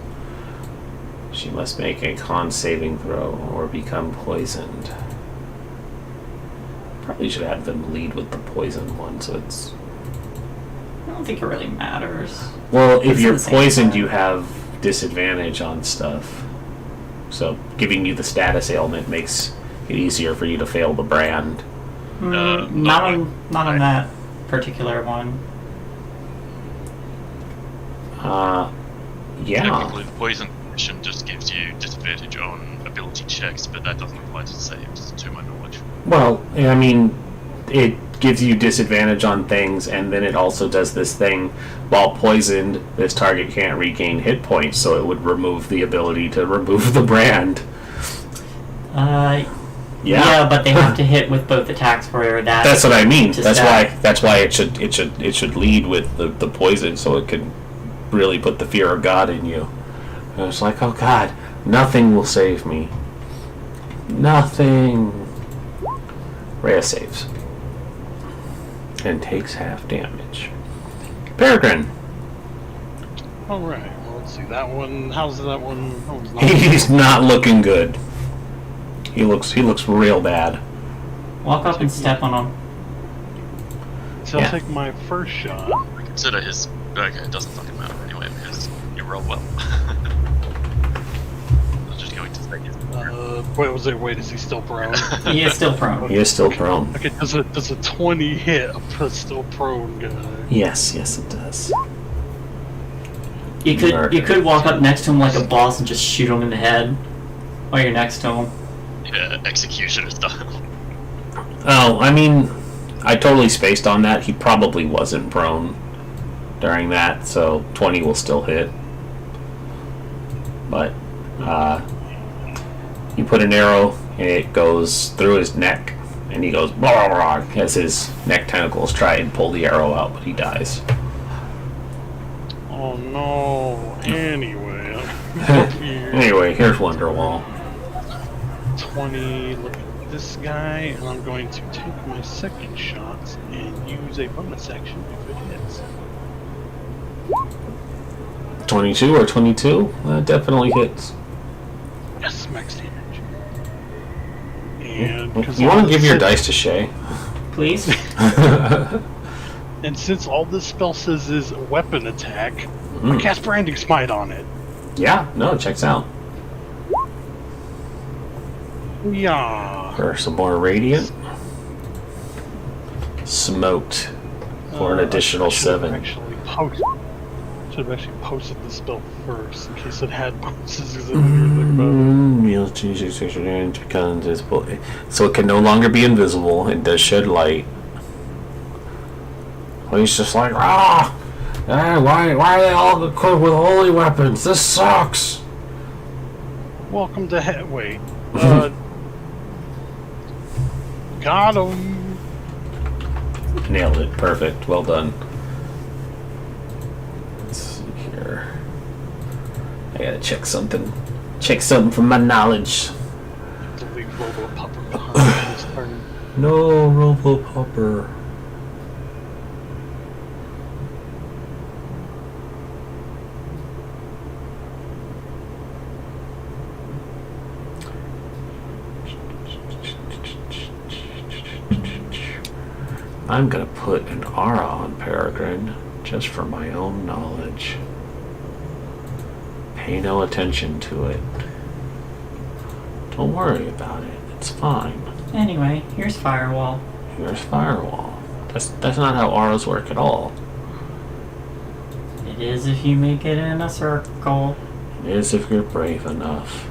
She must make a con saving throw or become poisoned. Probably should have them lead with the poison one, so it's... I don't think it really matters. Well, if It's you're the same poisoned, thing. you have disadvantage on stuff. So giving you the status ailment makes it easier for you to fail the brand. Not on that particular one. Yeah. Technically, the poison condition just gives you disadvantage on ability checks, but that doesn't apply to saves, to my knowledge. Well, I mean, it gives you disadvantage on things, and then it also does this thing. While poisoned, this target can't regain hit points, so it would remove the ability to remove the brand. Yeah, but they have to hit with both attacks for that. That's what I mean. to That's stack. why it should lead with the poison, so it could really put the fear of God in you. And it's like, oh God, nothing will save me. Nothing. Rhea saves and takes half damage. Peregrine. Alright, well, let's see. That one, how's that one? That one's not He's not looking good. He looks real bad. Walk up and step on him. So Yeah. I'll take my first shot. I consider his... Okay, it doesn't fucking matter anyway, because you roll well. I was just going to say his... Wait, is he still prone? He is still prone. He is still prone. Okay, does a 20 hit a still prone guy? Yes, it does. You could walk up next to him like a boss and just shoot him in the head while you're next to him. Yeah, execution is done. Oh, I mean, I totally spaced on that. He probably wasn't prone during that, so 20 will still hit. But, you put an arrow, and it goes through his neck, and he goes blah, blah, blah, as his neck tentacles try and pull the arrow out, but he dies. Oh no. Anyway. Anyway, here's Wonderwall. 20, look at this guy, and I'm going to take my second shot and use a bonus action if it hits. 22 or 22? That definitely hits. Yes, max damage. And because You want to give your dice to Shay? Please? And since all this spell says is weapon attack, I cast Branding Smite on it. Yeah, no, it checks out. Yeah. For some more radiant. Smoked for an additional I should have 7. Should have actually posted the spell first in case it had bonuses. Because I didn't think about it. You'll change your section range becomes invisible. So it can no longer be invisible. It does shed light. Well, he's just like, why are they all equipped with holy weapons? This sucks. Welcome to wait. Got him. Nailed it. Perfect. Well done. Let's see here. I gotta check something. Check something from my knowledge. The big Robo Pupper behind his turn. No, Robo Popper. I'm gonna put an aura on Peregrine, just for my own knowledge. Pay no attention to it. Don't worry about it. It's fine. Anyway, here's Firewall. Here's Firewall. That's not how auras work at all. It is if you make it in a circle. It is if you're brave enough.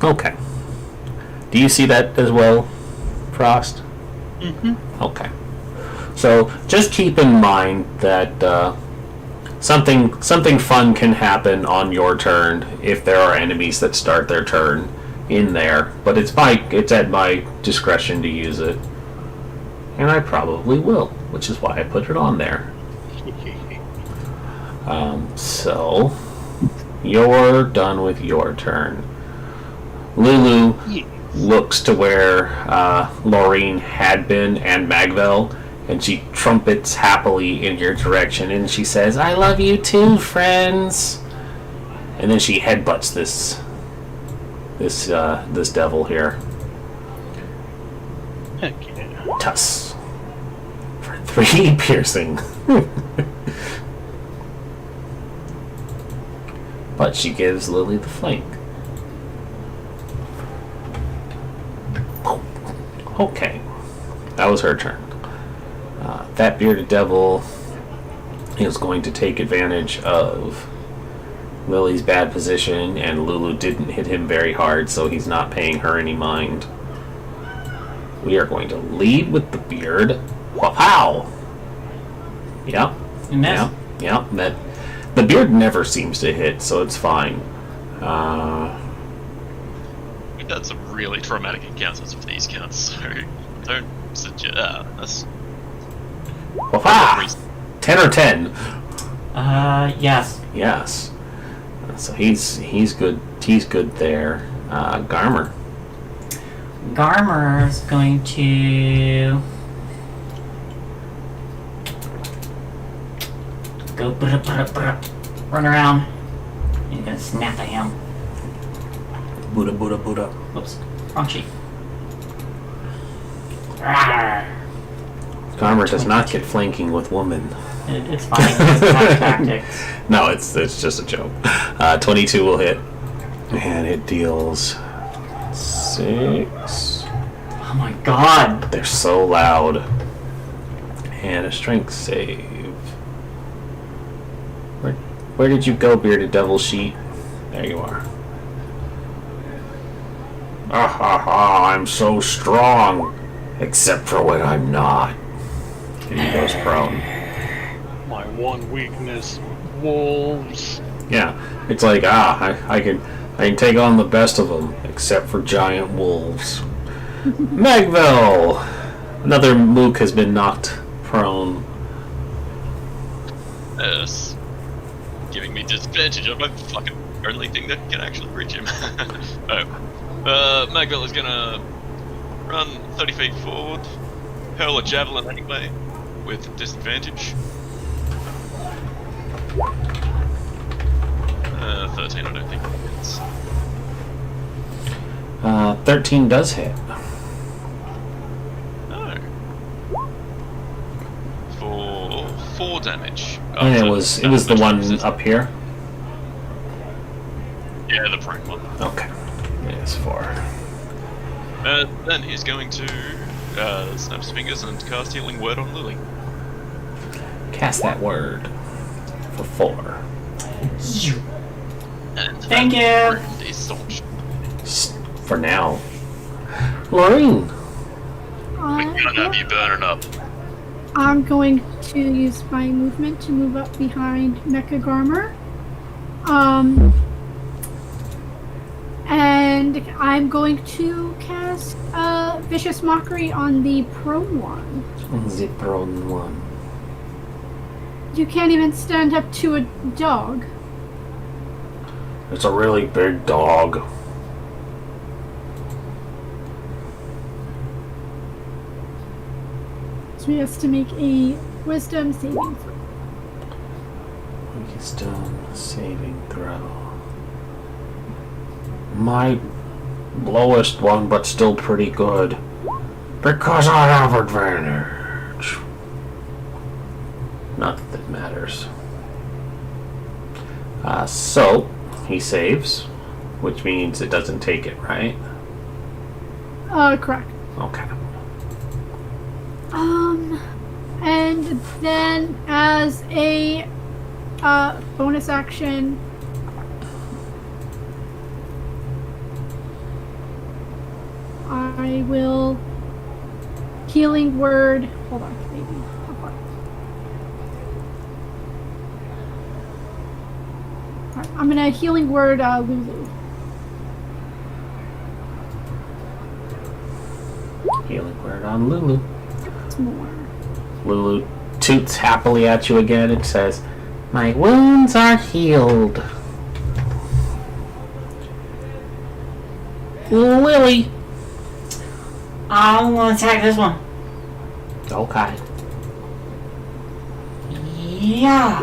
Okay. Do you see that as well, Frost? Mm-hmm. Okay. So just keep in mind that something fun can happen on your turn if there are enemies that start their turn in there, but it's at my discretion to use it, and I probably will, which is why I put it on there. So you're done with your turn. Lulu looks to where Laureen had been and Magvel, and she trumpets happily in your direction, and she says, "I love you too, friends." And then she headbutts this devil here. Heck yeah. Tuss. For 3 piercing. But she gives Lily the flank. Okay. That was her turn. That bearded devil is going to take advantage of Lily's bad position, and Lulu didn't hit him very hard, so he's not paying her any mind. We are going to lead with the beard. Wow! Yep. You missed. Yep. The beard never seems to hit, so it's fine. We've had some really traumatic encounters with these counts, so don't suggest. That's. Wow! 10 or 10? Yes. Yes. So he's good. He's good there. Garmer. Garmer's going to go run around. He's gonna snap at him. Buddha. Whoops, wrong sheet. Rawr. Garmer does not get flanking with woman. It's fine. It's not tactics. No, it's just a joke. 22 will hit, and it deals 6. Oh my god. They're so loud. And a strength save. Where did you go, bearded devil sheet? There you are. I'm so strong, except for when I'm not. And he goes prone. My one weakness, wolves. Yeah, it's like I can take on the best of them, except for giant wolves. Magville! Another mook has been knocked prone. Yes. Giving me disadvantage on my fucking only thing that can actually reach him. Magville is gonna run 30 feet forward, hurl a javelin anyway, with disadvantage. 13, I don't think it hits. 13 does hit. No. For 4 damage. And it was the one up here. Yeah, the prone one. Okay. Yes, 4. Then he's going to snap his fingers and cast Healing Word on Lily. Cast that word for 4. And Thank that you. wound is staunched. For now. Lorraine. We can't have you burning up. I'm going to use my movement to move up behind Mecha Garmer. And I'm going to cast Vicious Mockery on the prone one. The prone one. You can't even stand up to a dog. It's a really big dog. So he has to make a Wisdom saving throw. Wisdom saving throw. My lowest one, but still pretty good. Because I have advantage. Not that it matters. So, he saves, which means it doesn't take it, right? Correct. Okay. And then as a bonus action, I will Healing Word. Hold on, maybe. How far? Alright, I'm gonna Healing Word Lulu. Healing word on Lulu. It's more. Lulu toots happily at you again and says, "My wounds are healed." Lily. I'm gonna attack this one. Okay. Yeah.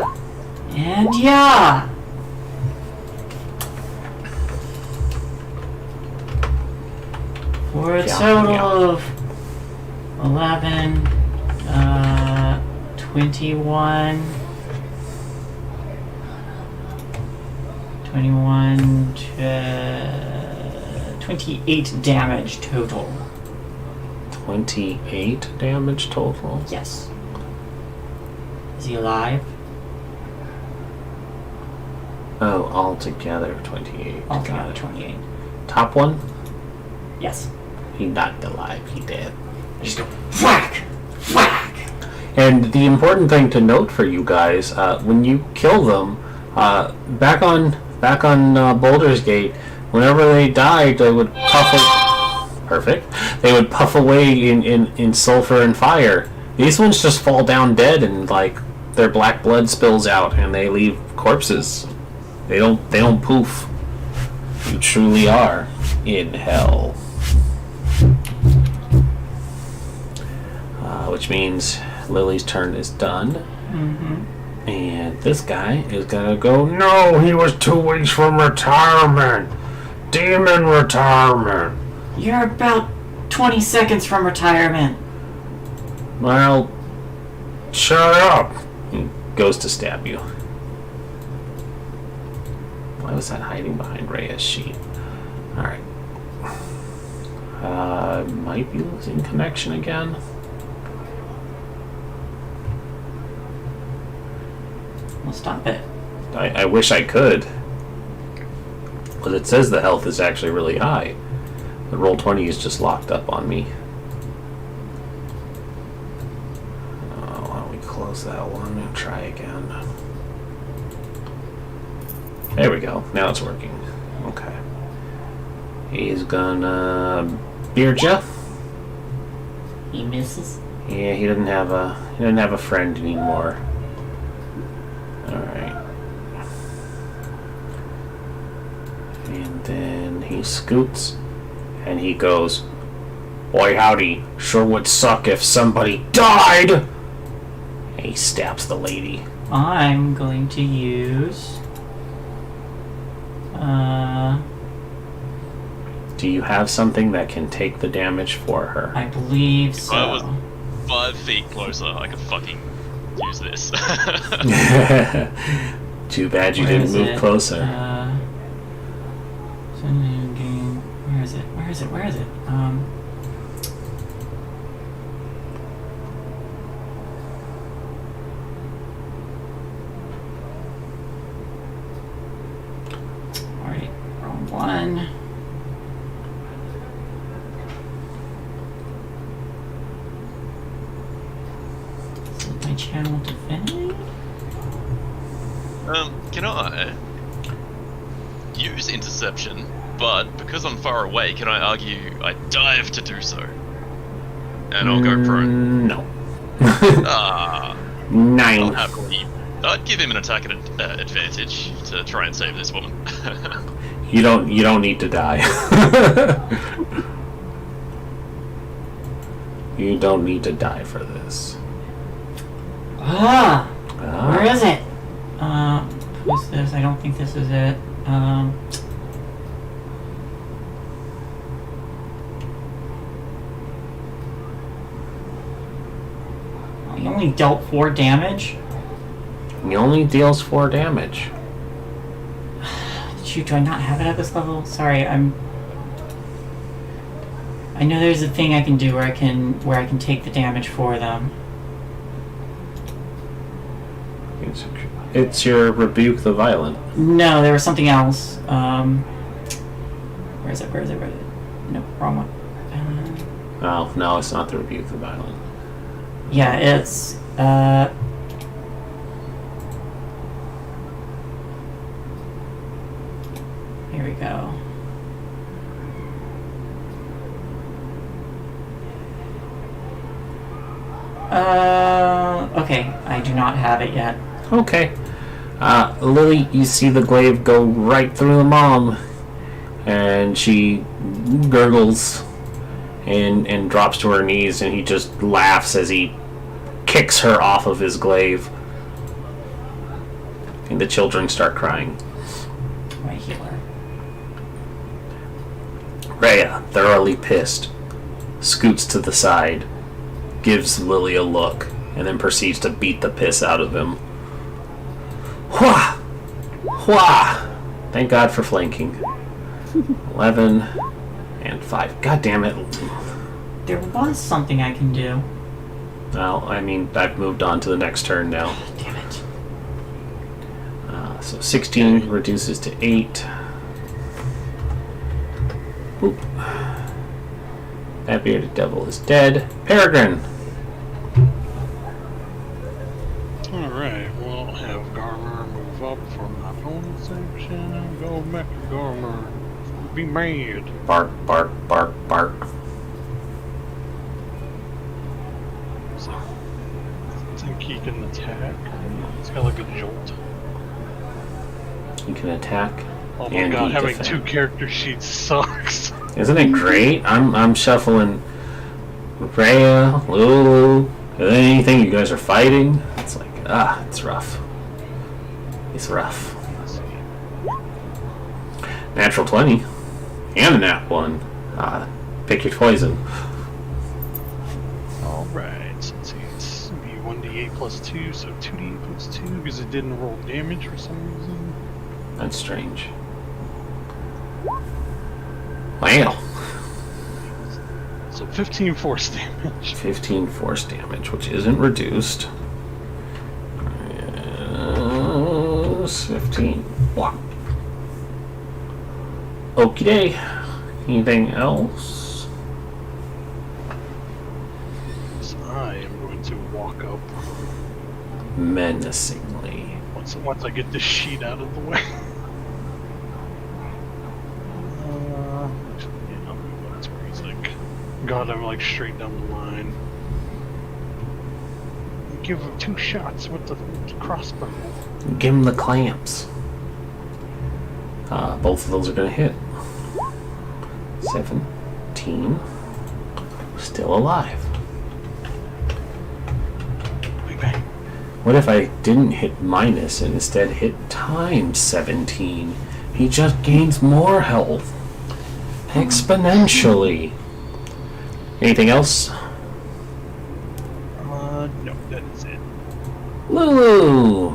And yeah. For a Yeah, total yeah. of 11, 21, 28 damage total. 28 damage total. Yes. Is he alive? Oh, altogether 28. Altogether Got it. 28. Top one? Yes. He not alive. He dead. I just go whack, whack. And the important thing to note for you guys, when you kill them, back on Baldur's Gate, whenever they died, they would perfect. They would puff away in sulfur and fire. These ones just fall down dead, and like their black blood spills out, and they leave corpses. They don't poof. You truly are in hell. Which means Lily's turn is done. Mm-hmm. And this guy is gonna go, no, he was 2 weeks from retirement. Demon retirement. You're about 20 seconds from retirement. Well, shut up. He goes to stab you. Why was that hiding behind Rhea's sheet? Alright. Might be losing connection again. Well, stop it. I wish I could. But it says the health is actually really high. The Roll20 is just locked up on me. Oh, why don't we close that one and try again. There we go. Now it's working. Okay. He's gonna beard ya. He misses. Yeah, he didn't have a friend anymore. Alright. And then he scoots and he goes, boy howdy, sure would suck if somebody died! And he stabs the lady. I'm going to use... Do you have something that can take the damage for her? I believe so. If I was 5 feet closer, I could fucking use this. Too bad you Where didn't is move it? closer. Where is it? Where is it? Where is it? Alright, wrong one. Is it my channel defending? Can I use interception, but because I'm far away, can I argue I dive to do so? And I'll go prone. No. Ah, I'll 9. happily. I'd give him an attack advantage to try and save this woman. You don't need to die. You don't need to die for this. Ah! Ah. Where is it? Who's this? I don't think this is it. He only dealt 4 damage? He only deals 4 damage. Shoot, do I not have it at this level? Sorry, I know there's a thing I can do where I can take the damage for them. It's your Rebuke the Violent. No, there was something else. Where is it? Where is it? Where is it? No, wrong one. Oh, no, it's not the Rebuke the Violent. Yeah, it's here we go. Okay, I do not have it yet. Okay. Lily, you see the glaive go right through the mom, and she gurgles and drops to her knees, and he just laughs as he kicks her off of his glaive. And the children start crying. My healer. Rhea, thoroughly pissed, scoots to the side, gives Lily a look, and then proceeds to beat the piss out of him. Wha! Wha! Thank God for flanking. 11 and 5. God damn it. There was something I can do. Well, I mean, I've moved on to the next turn now. Damn it. So 16 reduces to 8. Boop. That bearded devil is dead. Peregrine! Alright, we'll have Garmer move up from my opponent's section and go back to Garmer. Be mad. Bark, bark, bark, bark. So, I think he can attack. It's got like a jolt. You can attack. Oh my and god, he having defend. 2 character sheets sucks. Isn't it great? I'm shuffling Rhea, Lulu, anything you guys are fighting. It's like, it's rough. It's rough. Natural 20. And a nat 1. Pick your poison. Alright, so let's see, it's be 1d8 plus 2, so 2d8 plus 2 because it didn't roll damage for some reason. That's strange. Wow. So 15 force damage. 15 force damage, which isn't reduced. 15. Wow. Okie day. Anything else? So I am going to walk up Menacingly. once I get this sheet out of the way. Yeah, I'll move up to where he's like, got him like straight down the line. Give him 2 shots with the crossbow. Give him the clamps. Both of those are going to hit. 17. Still alive. Bang bang. What if I didn't hit minus and instead hit times 17? He just gains more health. Exponentially. Anything else? No, that's it. Lulu!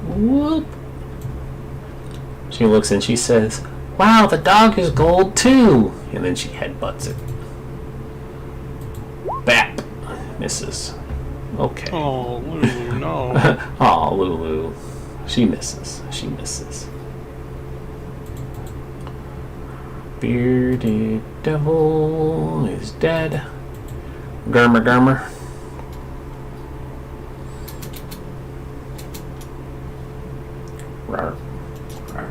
Whoop. She looks and she says, "Wow, the dog is gold too!" And then she headbutts it. Bap! Misses. Okay. Oh, Lulu, no. Aw, Lulu. She misses. She misses. Bearded devil is dead. Gurmer, gurmer. Rar. Rar.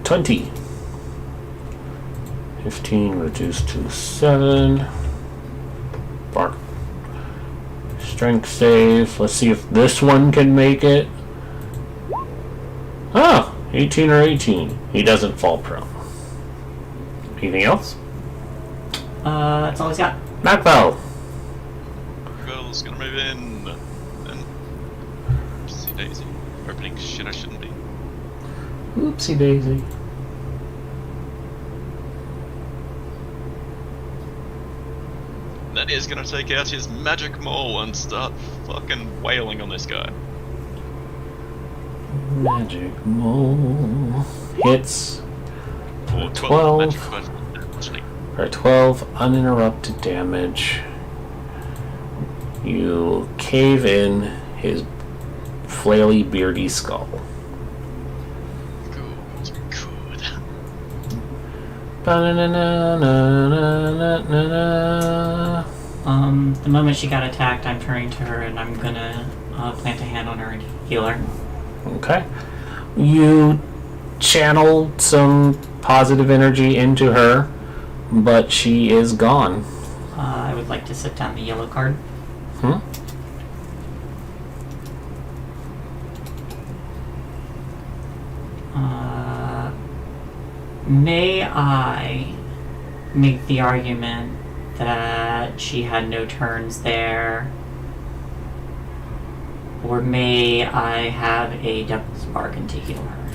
20. 15 reduced to 7. Bark. Strength save. Let's see if this one can make it. Oh, 18 or 18. He doesn't fall prone. Anything else? That's all he's got. Macbell. Girl's gonna move in. And oopsie daisy. Opening shit I shouldn't be. Oopsie daisy. That is gonna take out his magic maul and start fucking wailing on this guy. Magic mole. Hits. Or 12. magic, but actually, For 12 uninterrupted damage. You cave in his flaily, beardy skull. good. Ba-na-na-na-na-na-na-na. The moment she got attacked, I'm turning to her and I'm gonna plant a hand on her and heal her. Okay. You channel some positive energy into her, but she is gone. I would like to sit down the yellow card. Hmm? May I make the argument that she had no turns there? Or may I have a devil's bargain to heal her?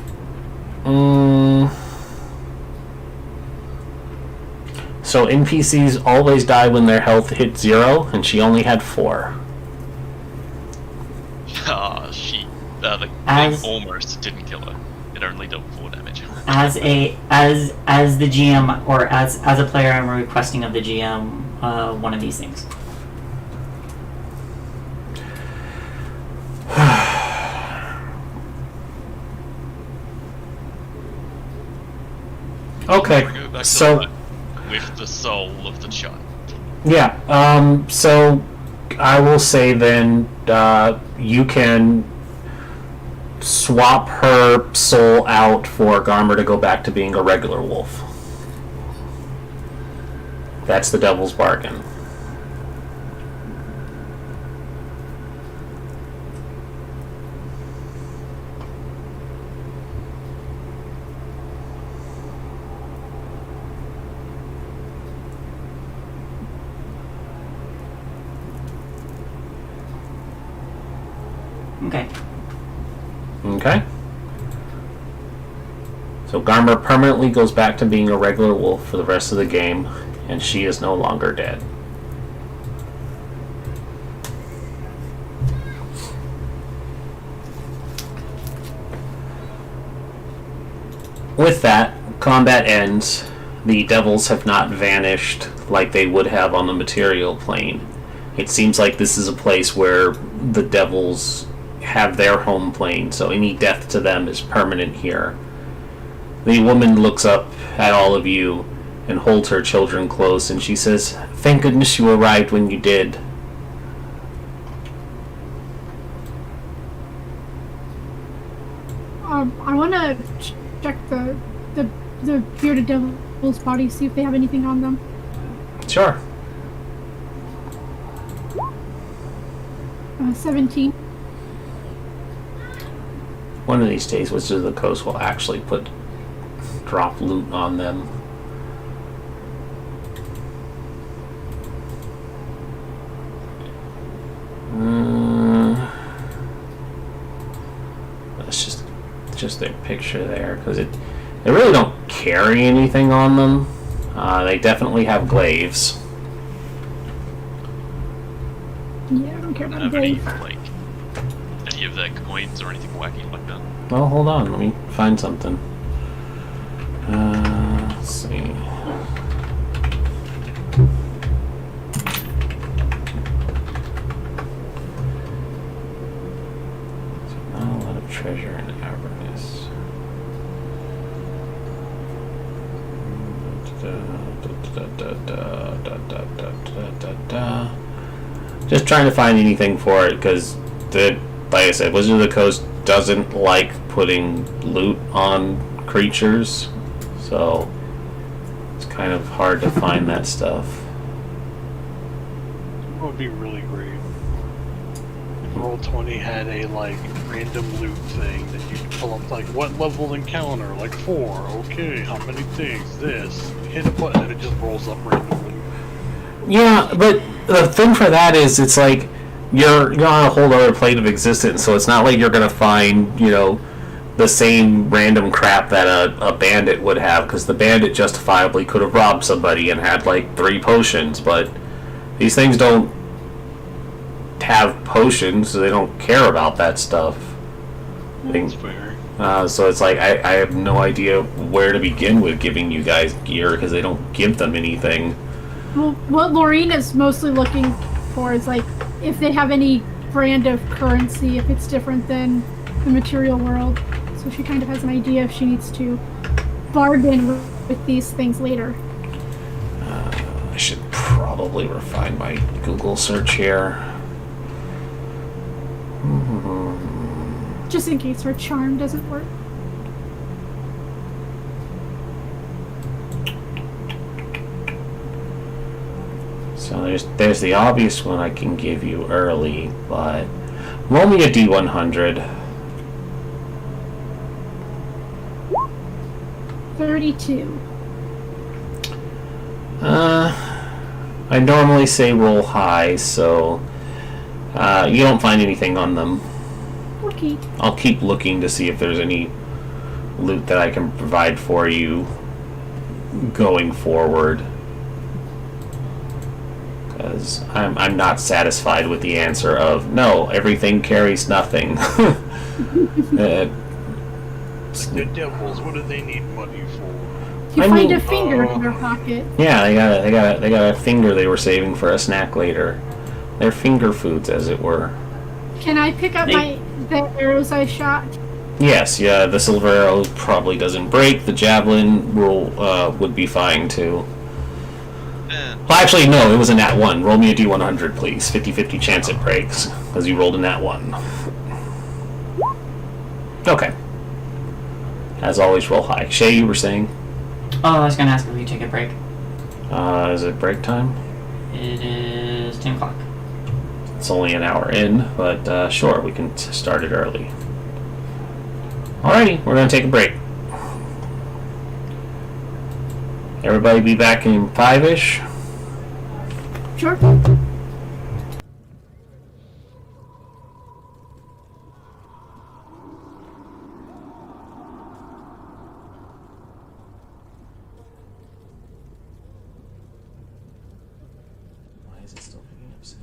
So NPCs always die when their health hits 0, and she only had 4. Ah, she. The thing almost didn't kill her. It only dealt 4 damage. As the GM, or as a player, I'm requesting of the GM one of these things. Okay, Bring her back to so life with the soul of the child. yeah, so I will say then you can swap her soul out for Garmer to go back to being a regular wolf. That's the devil's bargain. Okay. Okay? So Garmer permanently goes back to being a regular wolf for the rest of the game, and she is no longer dead. With that, combat ends. The devils have not vanished like they would have on the material plane. It seems like this is a place where the devils have their home plane, so any death to them is permanent here. The woman looks up at all of you and holds her children close, and she says, "Thank goodness you arrived when you did." I want to check the bearded devil's body, see if they have anything on them. Sure. 17. One of these days, Wizards of the Coast will actually drop loot on them. That's just their picture there, because they really don't carry anything on them. They definitely have glaives. Yeah, I don't care about Have any, glaive. like, any of their coins or anything wacky like that? Well, hold on, let me find something. Let's see. Not a lot of treasure in Avernus. Just trying to find anything for it, because like I said, Wizard of the Coast doesn't like putting loot on creatures, so it's kind of hard to find that stuff. It would be really great. If Roll20 had a like random loot thing that you could pull up, like what level encounter, like 4. Okay, how many things? This. Hit a button and it just rolls up randomly. Yeah, but the thing for that is, it's like you're on a whole other plane of existence, so it's not like you're gonna find, the same random crap that a bandit would have, because the bandit justifiably could have robbed somebody and had like 3 potions, but these things don't have potions, so they don't care about that stuff. That's fair. So it's like I have no idea where to begin with giving you guys gear, because they don't give them anything. Well, what Laureen is mostly looking for is like if they have any brand of currency, if it's different than the material world. So she kind of has an idea if she needs to bargain with these things later. I should probably refine my Google search here. Just in case her charm doesn't work. So there's the obvious one I can give you early, but roll me a D100. 32. I normally say roll high, so you don't find anything on them. Okay. I'll keep looking to see if there's any loot that I can provide for you going forward. Because I'm not satisfied with the answer of, no, everything carries nothing. The devils, what do they need money for? You I find mean- a finger in their pocket. Yeah, they got a finger they were saving for a snack later. They're finger foods, as it were. Can I pick up the arrows I shot? Yes, yeah, the silver arrow probably doesn't break. The javelin would be fine too. And Well, actually, no, it was a nat 1. Roll me a d100, please. 50-50 chance it breaks, because you rolled a nat 1. Okay. As always, roll high. Shay, you were saying? Oh, I was gonna ask if we take a break. Is it break time? It is 10 o'clock. It's only an hour in, but sure, we can start it early. Alrighty, we're going to take a break. Everybody be back in 5-ish. Sure. Why is it still picking up sound?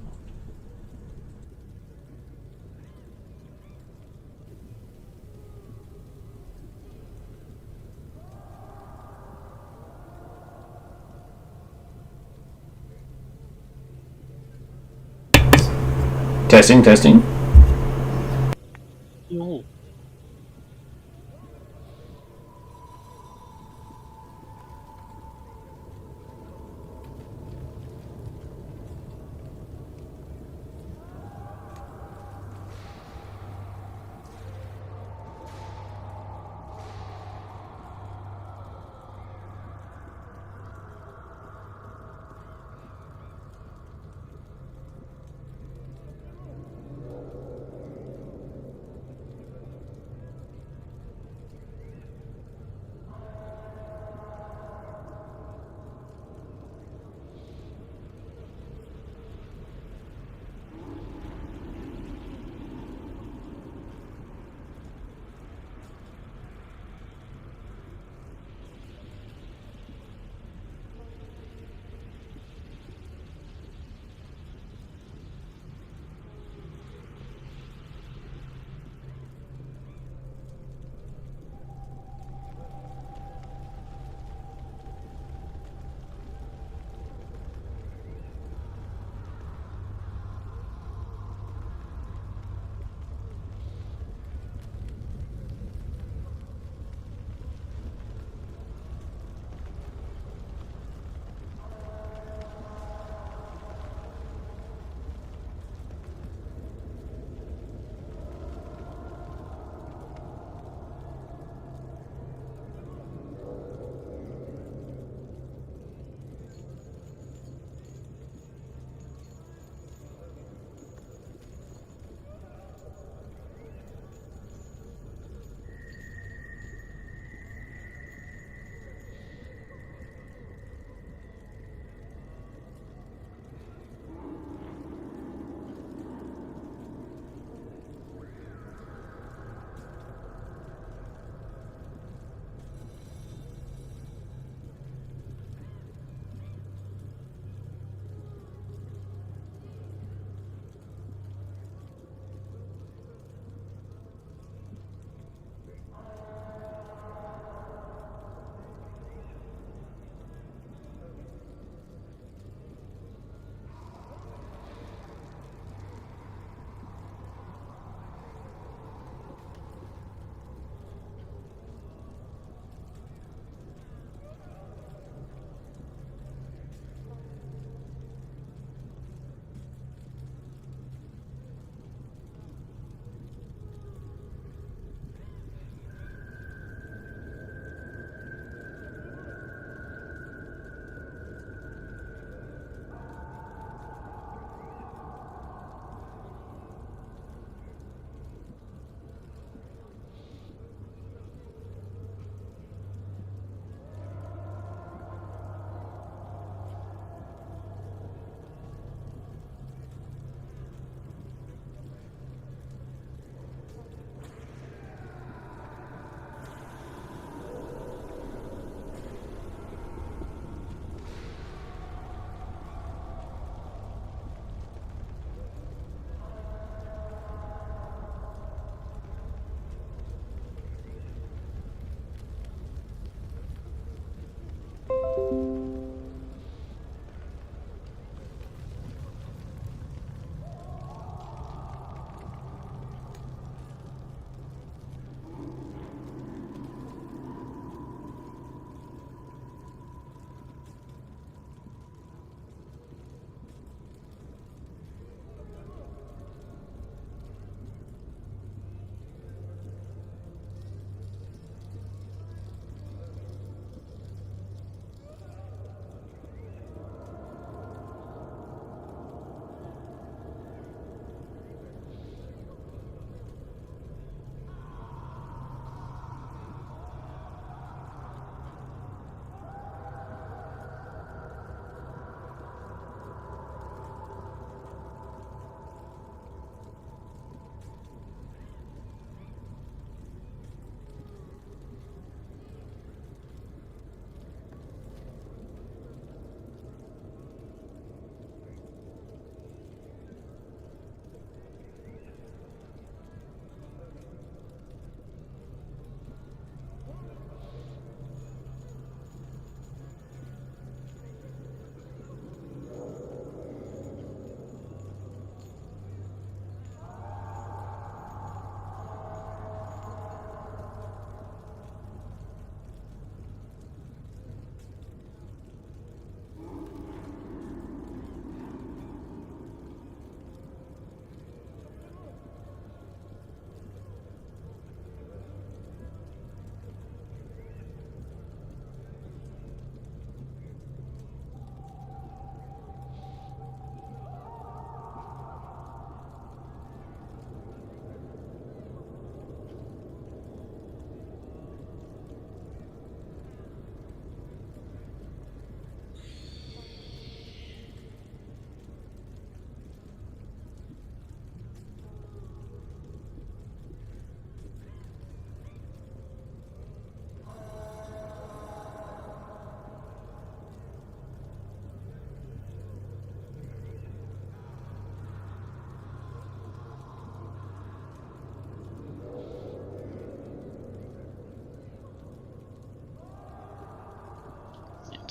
Testing, testing. No.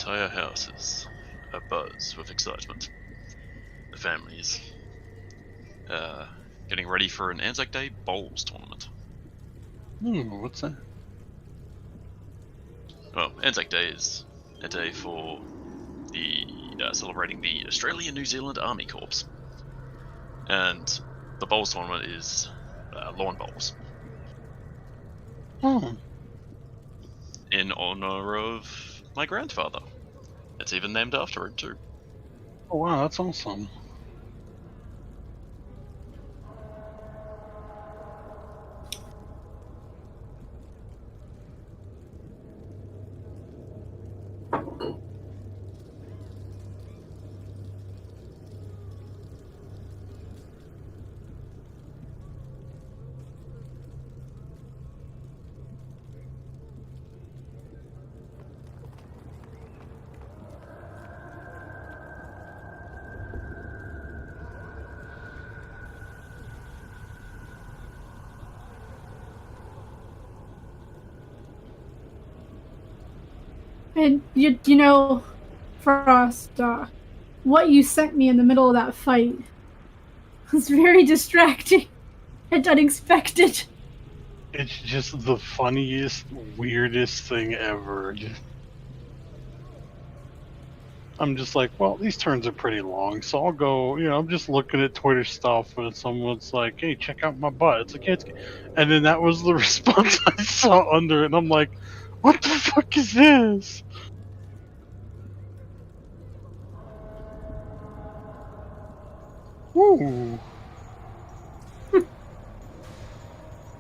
entire house is abuzz with excitement. The family's getting ready for an Anzac Day bowls tournament. What's that? Well, Anzac Day is a day for the celebrating the Australian New Zealand Army Corps, and the bowls tournament is lawn bowls Oh, in honor of my grandfather. It's even named after him too. oh wow, that's awesome. And you know, Frost, what you sent me in the middle of that fight was very distracting and unexpected. It's just the funniest, weirdest thing ever. I'm just like, well, these turns are pretty long, so I'll go. I'm just looking at Twitter stuff, and someone's like, "Hey, check out my butt." It's like, yeah, and then that was the response I saw under it, and I'm like, "What the fuck is this?" Woo!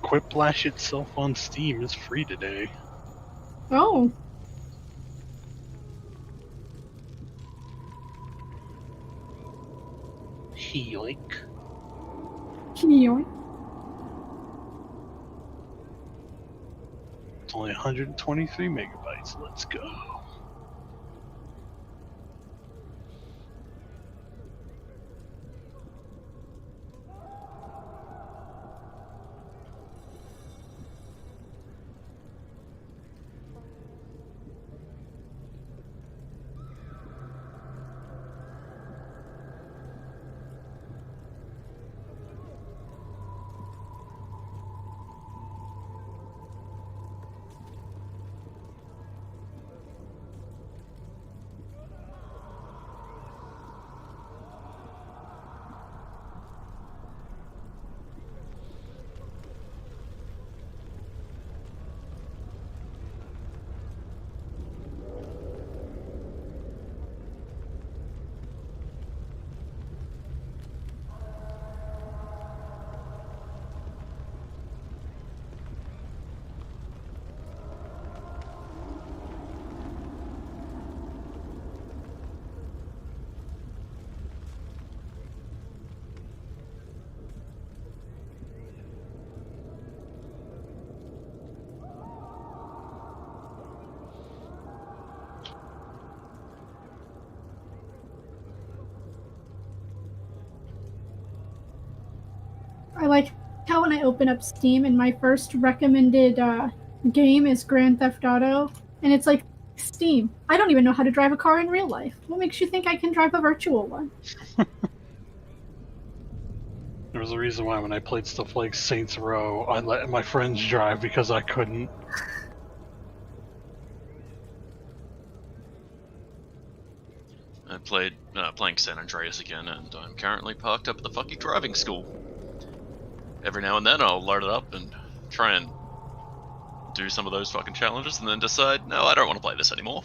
Quiplash itself on Steam is free today. Oh, Yoink. yoink. It's only 123 megabytes. Let's go. I like how when I open up Steam and my first recommended game is Grand Theft Auto, and it's like, Steam, I don't even know how to drive a car in real life. What makes you think I can drive a virtual one? There was a reason why when I played stuff like Saints Row, I let my friends drive because I couldn't. I played playing San Andreas again, and I'm currently parked up at the fucking driving school. Every now and then I'll load it up and try and do some of those fucking challenges, and then decide, no, I don't want to play this anymore.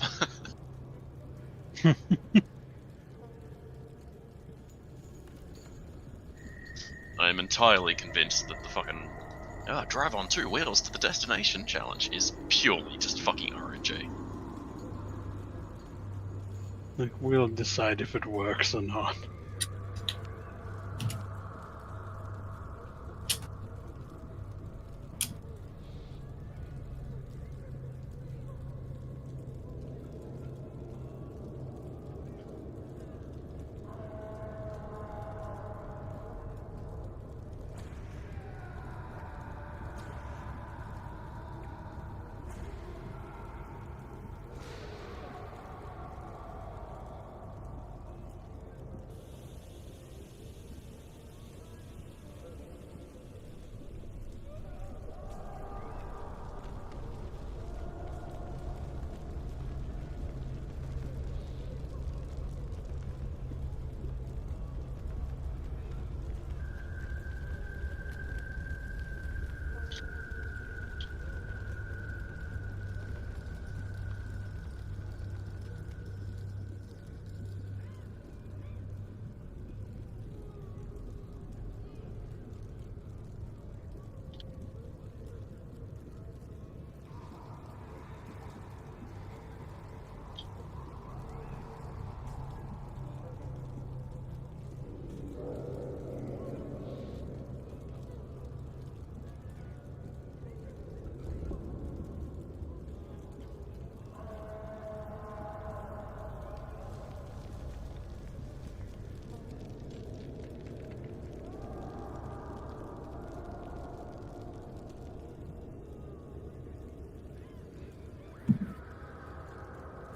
I am entirely convinced that the fucking drive on 2 wheels to the destination challenge is purely just fucking RNG. Like, we'll decide if it works or not.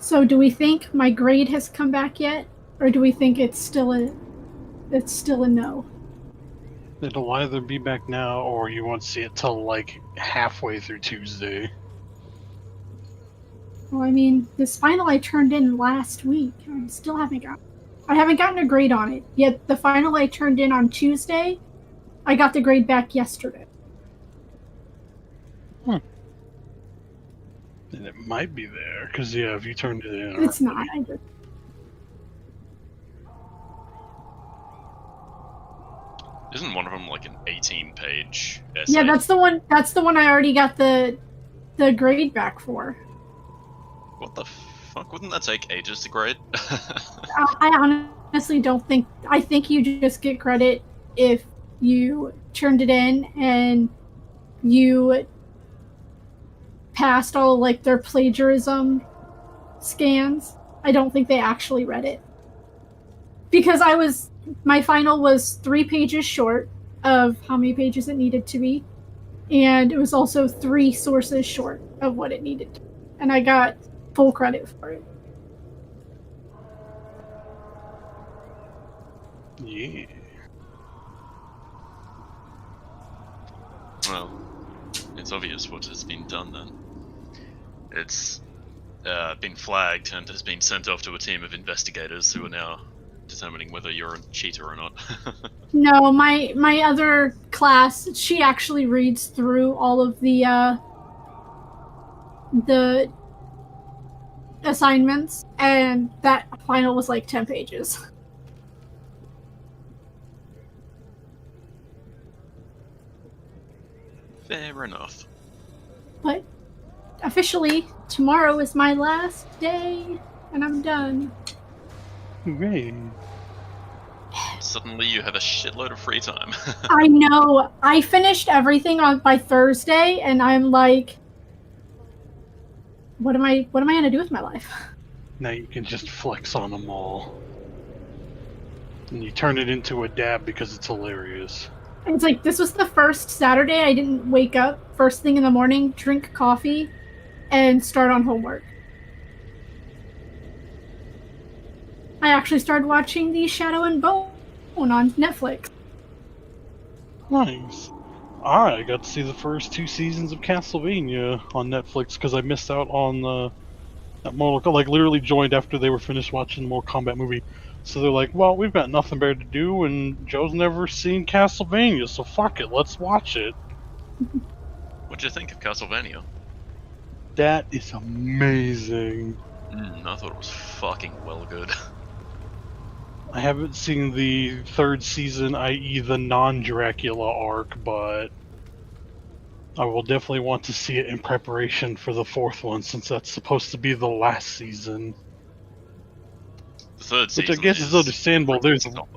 So do we think my grade has come back yet, or do we think it's still a no? It'll either be back now, or you won't see it till like halfway through Tuesday. Well, I mean, this final I turned in last week. I haven't gotten a grade on it yet. The final I turned in on Tuesday, I got the grade back yesterday. And it might be there, because yeah, if you turned it in. It's not. Isn't one of them like an 18-page essay? Yeah, that's the one. That's the one I already got the grade back for. What the fuck? Wouldn't that take ages to grade? I honestly don't think. I think you just get credit if you turned it in and you passed all like their plagiarism scans. I don't think they actually read it because my final was 3 pages short of how many pages it needed to be, and it was also 3 sources short of what it needed to be. And I got full credit for it. Yeah. Well, it's obvious what has been done then. It's been flagged and has been sent off to a team of investigators who are now determining whether you're a cheater or not. No, my other class, she actually reads through all of the assignments, and that final was like 10 pages. Fair enough. But officially, tomorrow is my last day, and I'm done. Hooray. Suddenly you have a shitload of free time. I know. I finished everything by Thursday, and I'm like, what am I gonna do with my life? Now you can just flex on them all. And you turn it into a dab because it's hilarious. It's like, this was the first Saturday I didn't wake up first thing in the morning, drink coffee, and start on homework. I actually started watching the Shadow and Bone on Netflix. Nice. I got to see the first 2 seasons of Castlevania on Netflix because I missed out on that Mortal Kombat. Like, literally joined after they were finished watching the Mortal Kombat movie. So they're like, well, we've got nothing better to do, and Joe's never seen Castlevania, so fuck it, let's watch it. What'd you think of Castlevania? That is amazing. I thought it was fucking well good. I haven't seen the 3rd season, i.e. the non-Dracula arc, but I will definitely want to see it in preparation for the 4th one, since that's supposed to be the last season. The 3rd season, which I guess is understandable. Because It's not-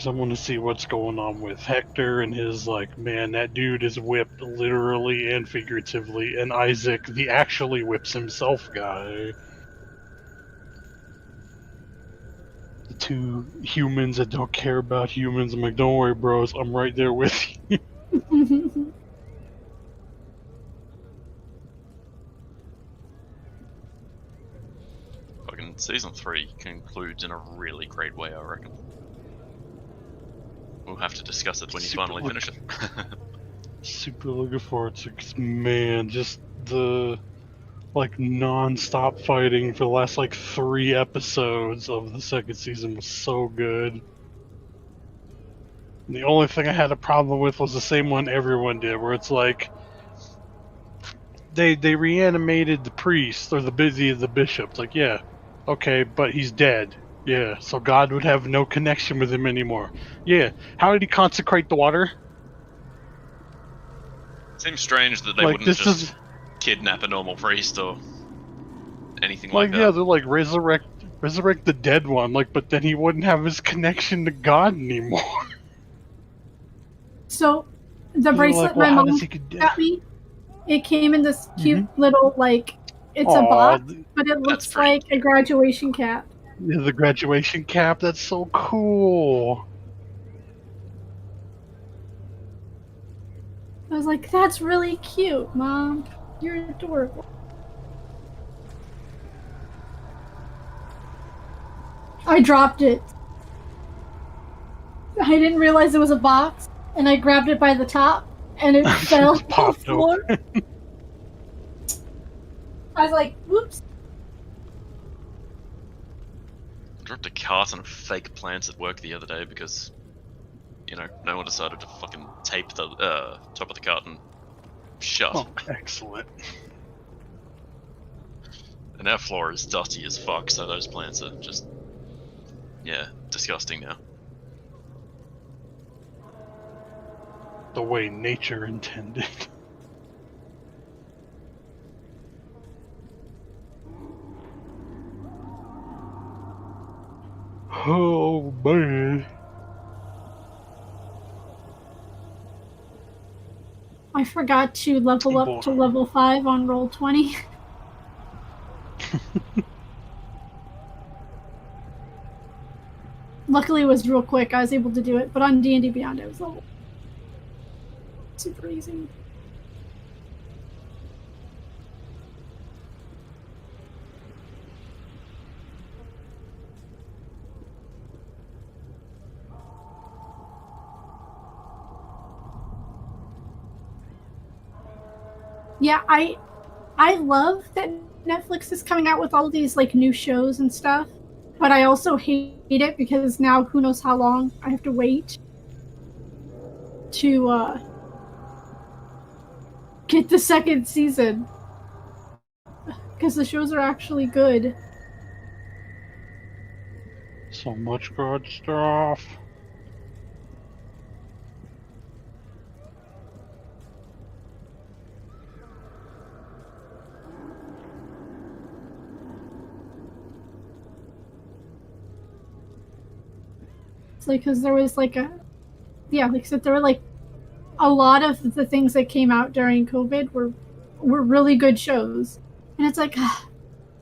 I want to see what's going on with Hector and his, like, man, that dude is whipped literally and figuratively, and Isaac, the actually whips himself guy. The 2 humans that don't care about humans. I'm like, don't worry, bros, I'm right there with you. Fucking season 3 concludes in a really great way, I reckon. We'll have to discuss it when you finally finish it. Super looking forward to, 'cause, man, just the like non-stop fighting for the last like 3 episodes of the 2nd season was so good. And the only thing I had a problem with was the same one everyone did, where it's like they reanimated the priest or the bishop. It's like, yeah, okay, but he's dead. Yeah, so God would have no connection with him anymore. Yeah, how did he consecrate the water? Seems strange that they Like, wouldn't this just is kidnap a normal priest or anything like like, that. yeah, they're like resurrect the dead one, like, but then he wouldn't have his connection to God anymore. So, the They're bracelet like, well, my how mom does he could got me, it came in this cute little, like, it's a Aw, box, but it looks that's pretty like a graduation cap. yeah, the graduation cap, that's so cool. I was like, that's really cute, Mom. You're adorable. I dropped it. I didn't realize it was a box, and I grabbed it by the top, and it fell to the Popped floor. open. I was like, whoops. I dropped a carton of fake plants at work the other day because, no one decided to fucking tape the top of the carton shut. Oh, excellent. And our floor is dusty as fuck, so those plants are just, disgusting now. The way nature intended. Oh, man. I forgot to level up to level 5 on Roll20. Luckily, it was real quick. I was able to do it, but on D&D Beyond, it was all super easy. Yeah, I love that Netflix is coming out with all these like new shows and stuff, but I also hate it because now who knows how long I have to wait to get the second season because the shows are actually good. So much good stuff. It's like because there was like like I said, there were like a lot of the things that came out during COVID were really good shows, and it's like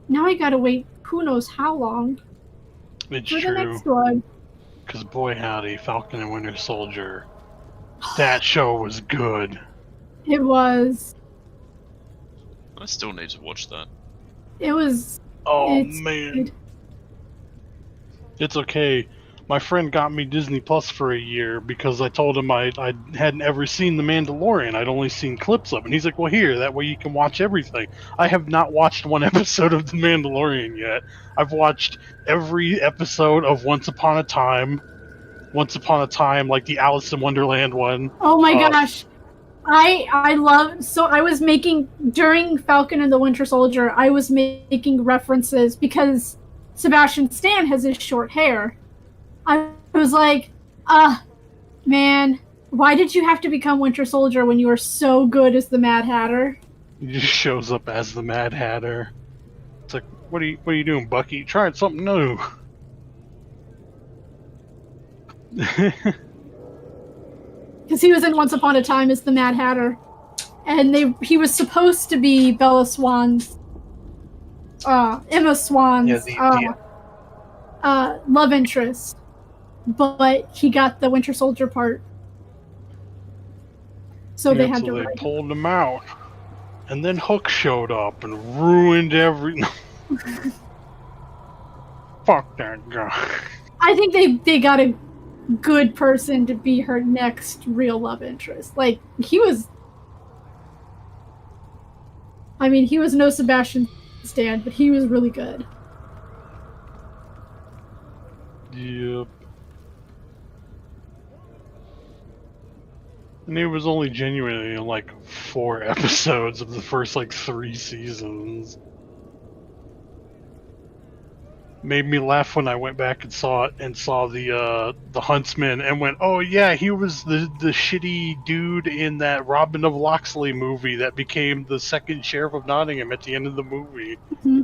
now I gotta wait who knows how long It's for the true. next one. Because boy howdy, Falcon and Winter Soldier. That show was good. It was. I still need to watch that. It was. Oh It's man. good. It's okay. My friend got me Disney Plus for a year because I told him I hadn't ever seen The Mandalorian. I'd only seen clips of it. And he's like, well, here, that way you can watch everything. I have not watched one episode of The Mandalorian yet. I've watched every episode of Once Upon a Time, like the Alice in Wonderland one. Oh my gosh. I love. So I was making. During Falcon and the Winter Soldier, I was making references because Sebastian Stan has his short hair. I was like, man, why did you have to become Winter Soldier when you were so good as the Mad Hatter? He just shows up as the Mad Hatter. It's like, what are you doing, Bucky? Trying something new. Because he was in Once Upon a Time as the Mad Hatter, and he was supposed to be Emma Swan's love interest, but he got the Winter Soldier part, so they had to. They pulled him out, and then Hook showed up and ruined every. Fuck that guy. I think they got a good person to be her next real love interest. Like he was. I mean, he was no Sebastian Stan, but he was really good. Yep. And it was only genuinely in like 4 episodes of the first like 3 seasons. Made me laugh when I went back and saw it and saw the Huntsman and went, oh yeah, he was the shitty dude in that Robin of Locksley movie that became the second Sheriff of Nottingham at the end of the movie. Mm-hmm.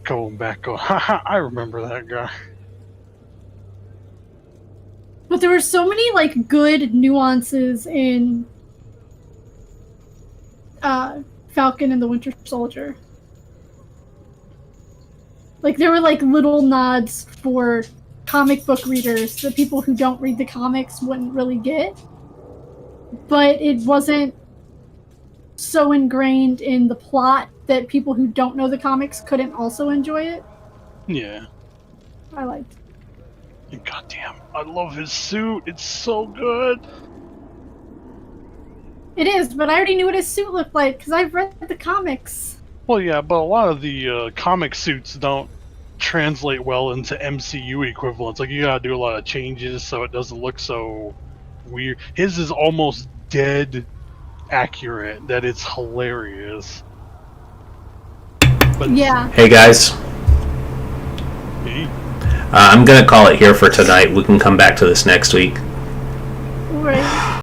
Going back, haha, I remember that guy. But there were so many like good nuances in Falcon and the Winter Soldier. Like there were like little nods for comic book readers that people who don't read the comics wouldn't really get. But it wasn't so ingrained in the plot that people who don't know the comics couldn't also enjoy it. Yeah. I liked. And goddamn, I love his suit. It's so good. It is, but I already knew what his suit looked like because I've read the comics. Well, yeah, but a lot of the comic suits don't translate well into MCU equivalents. Like, you gotta do a lot of changes so it doesn't look so weird. His is almost dead accurate, that it's hilarious. But Yeah. Hey guys, Hey, I'm gonna call it here for tonight. We can come back to this next week. Right.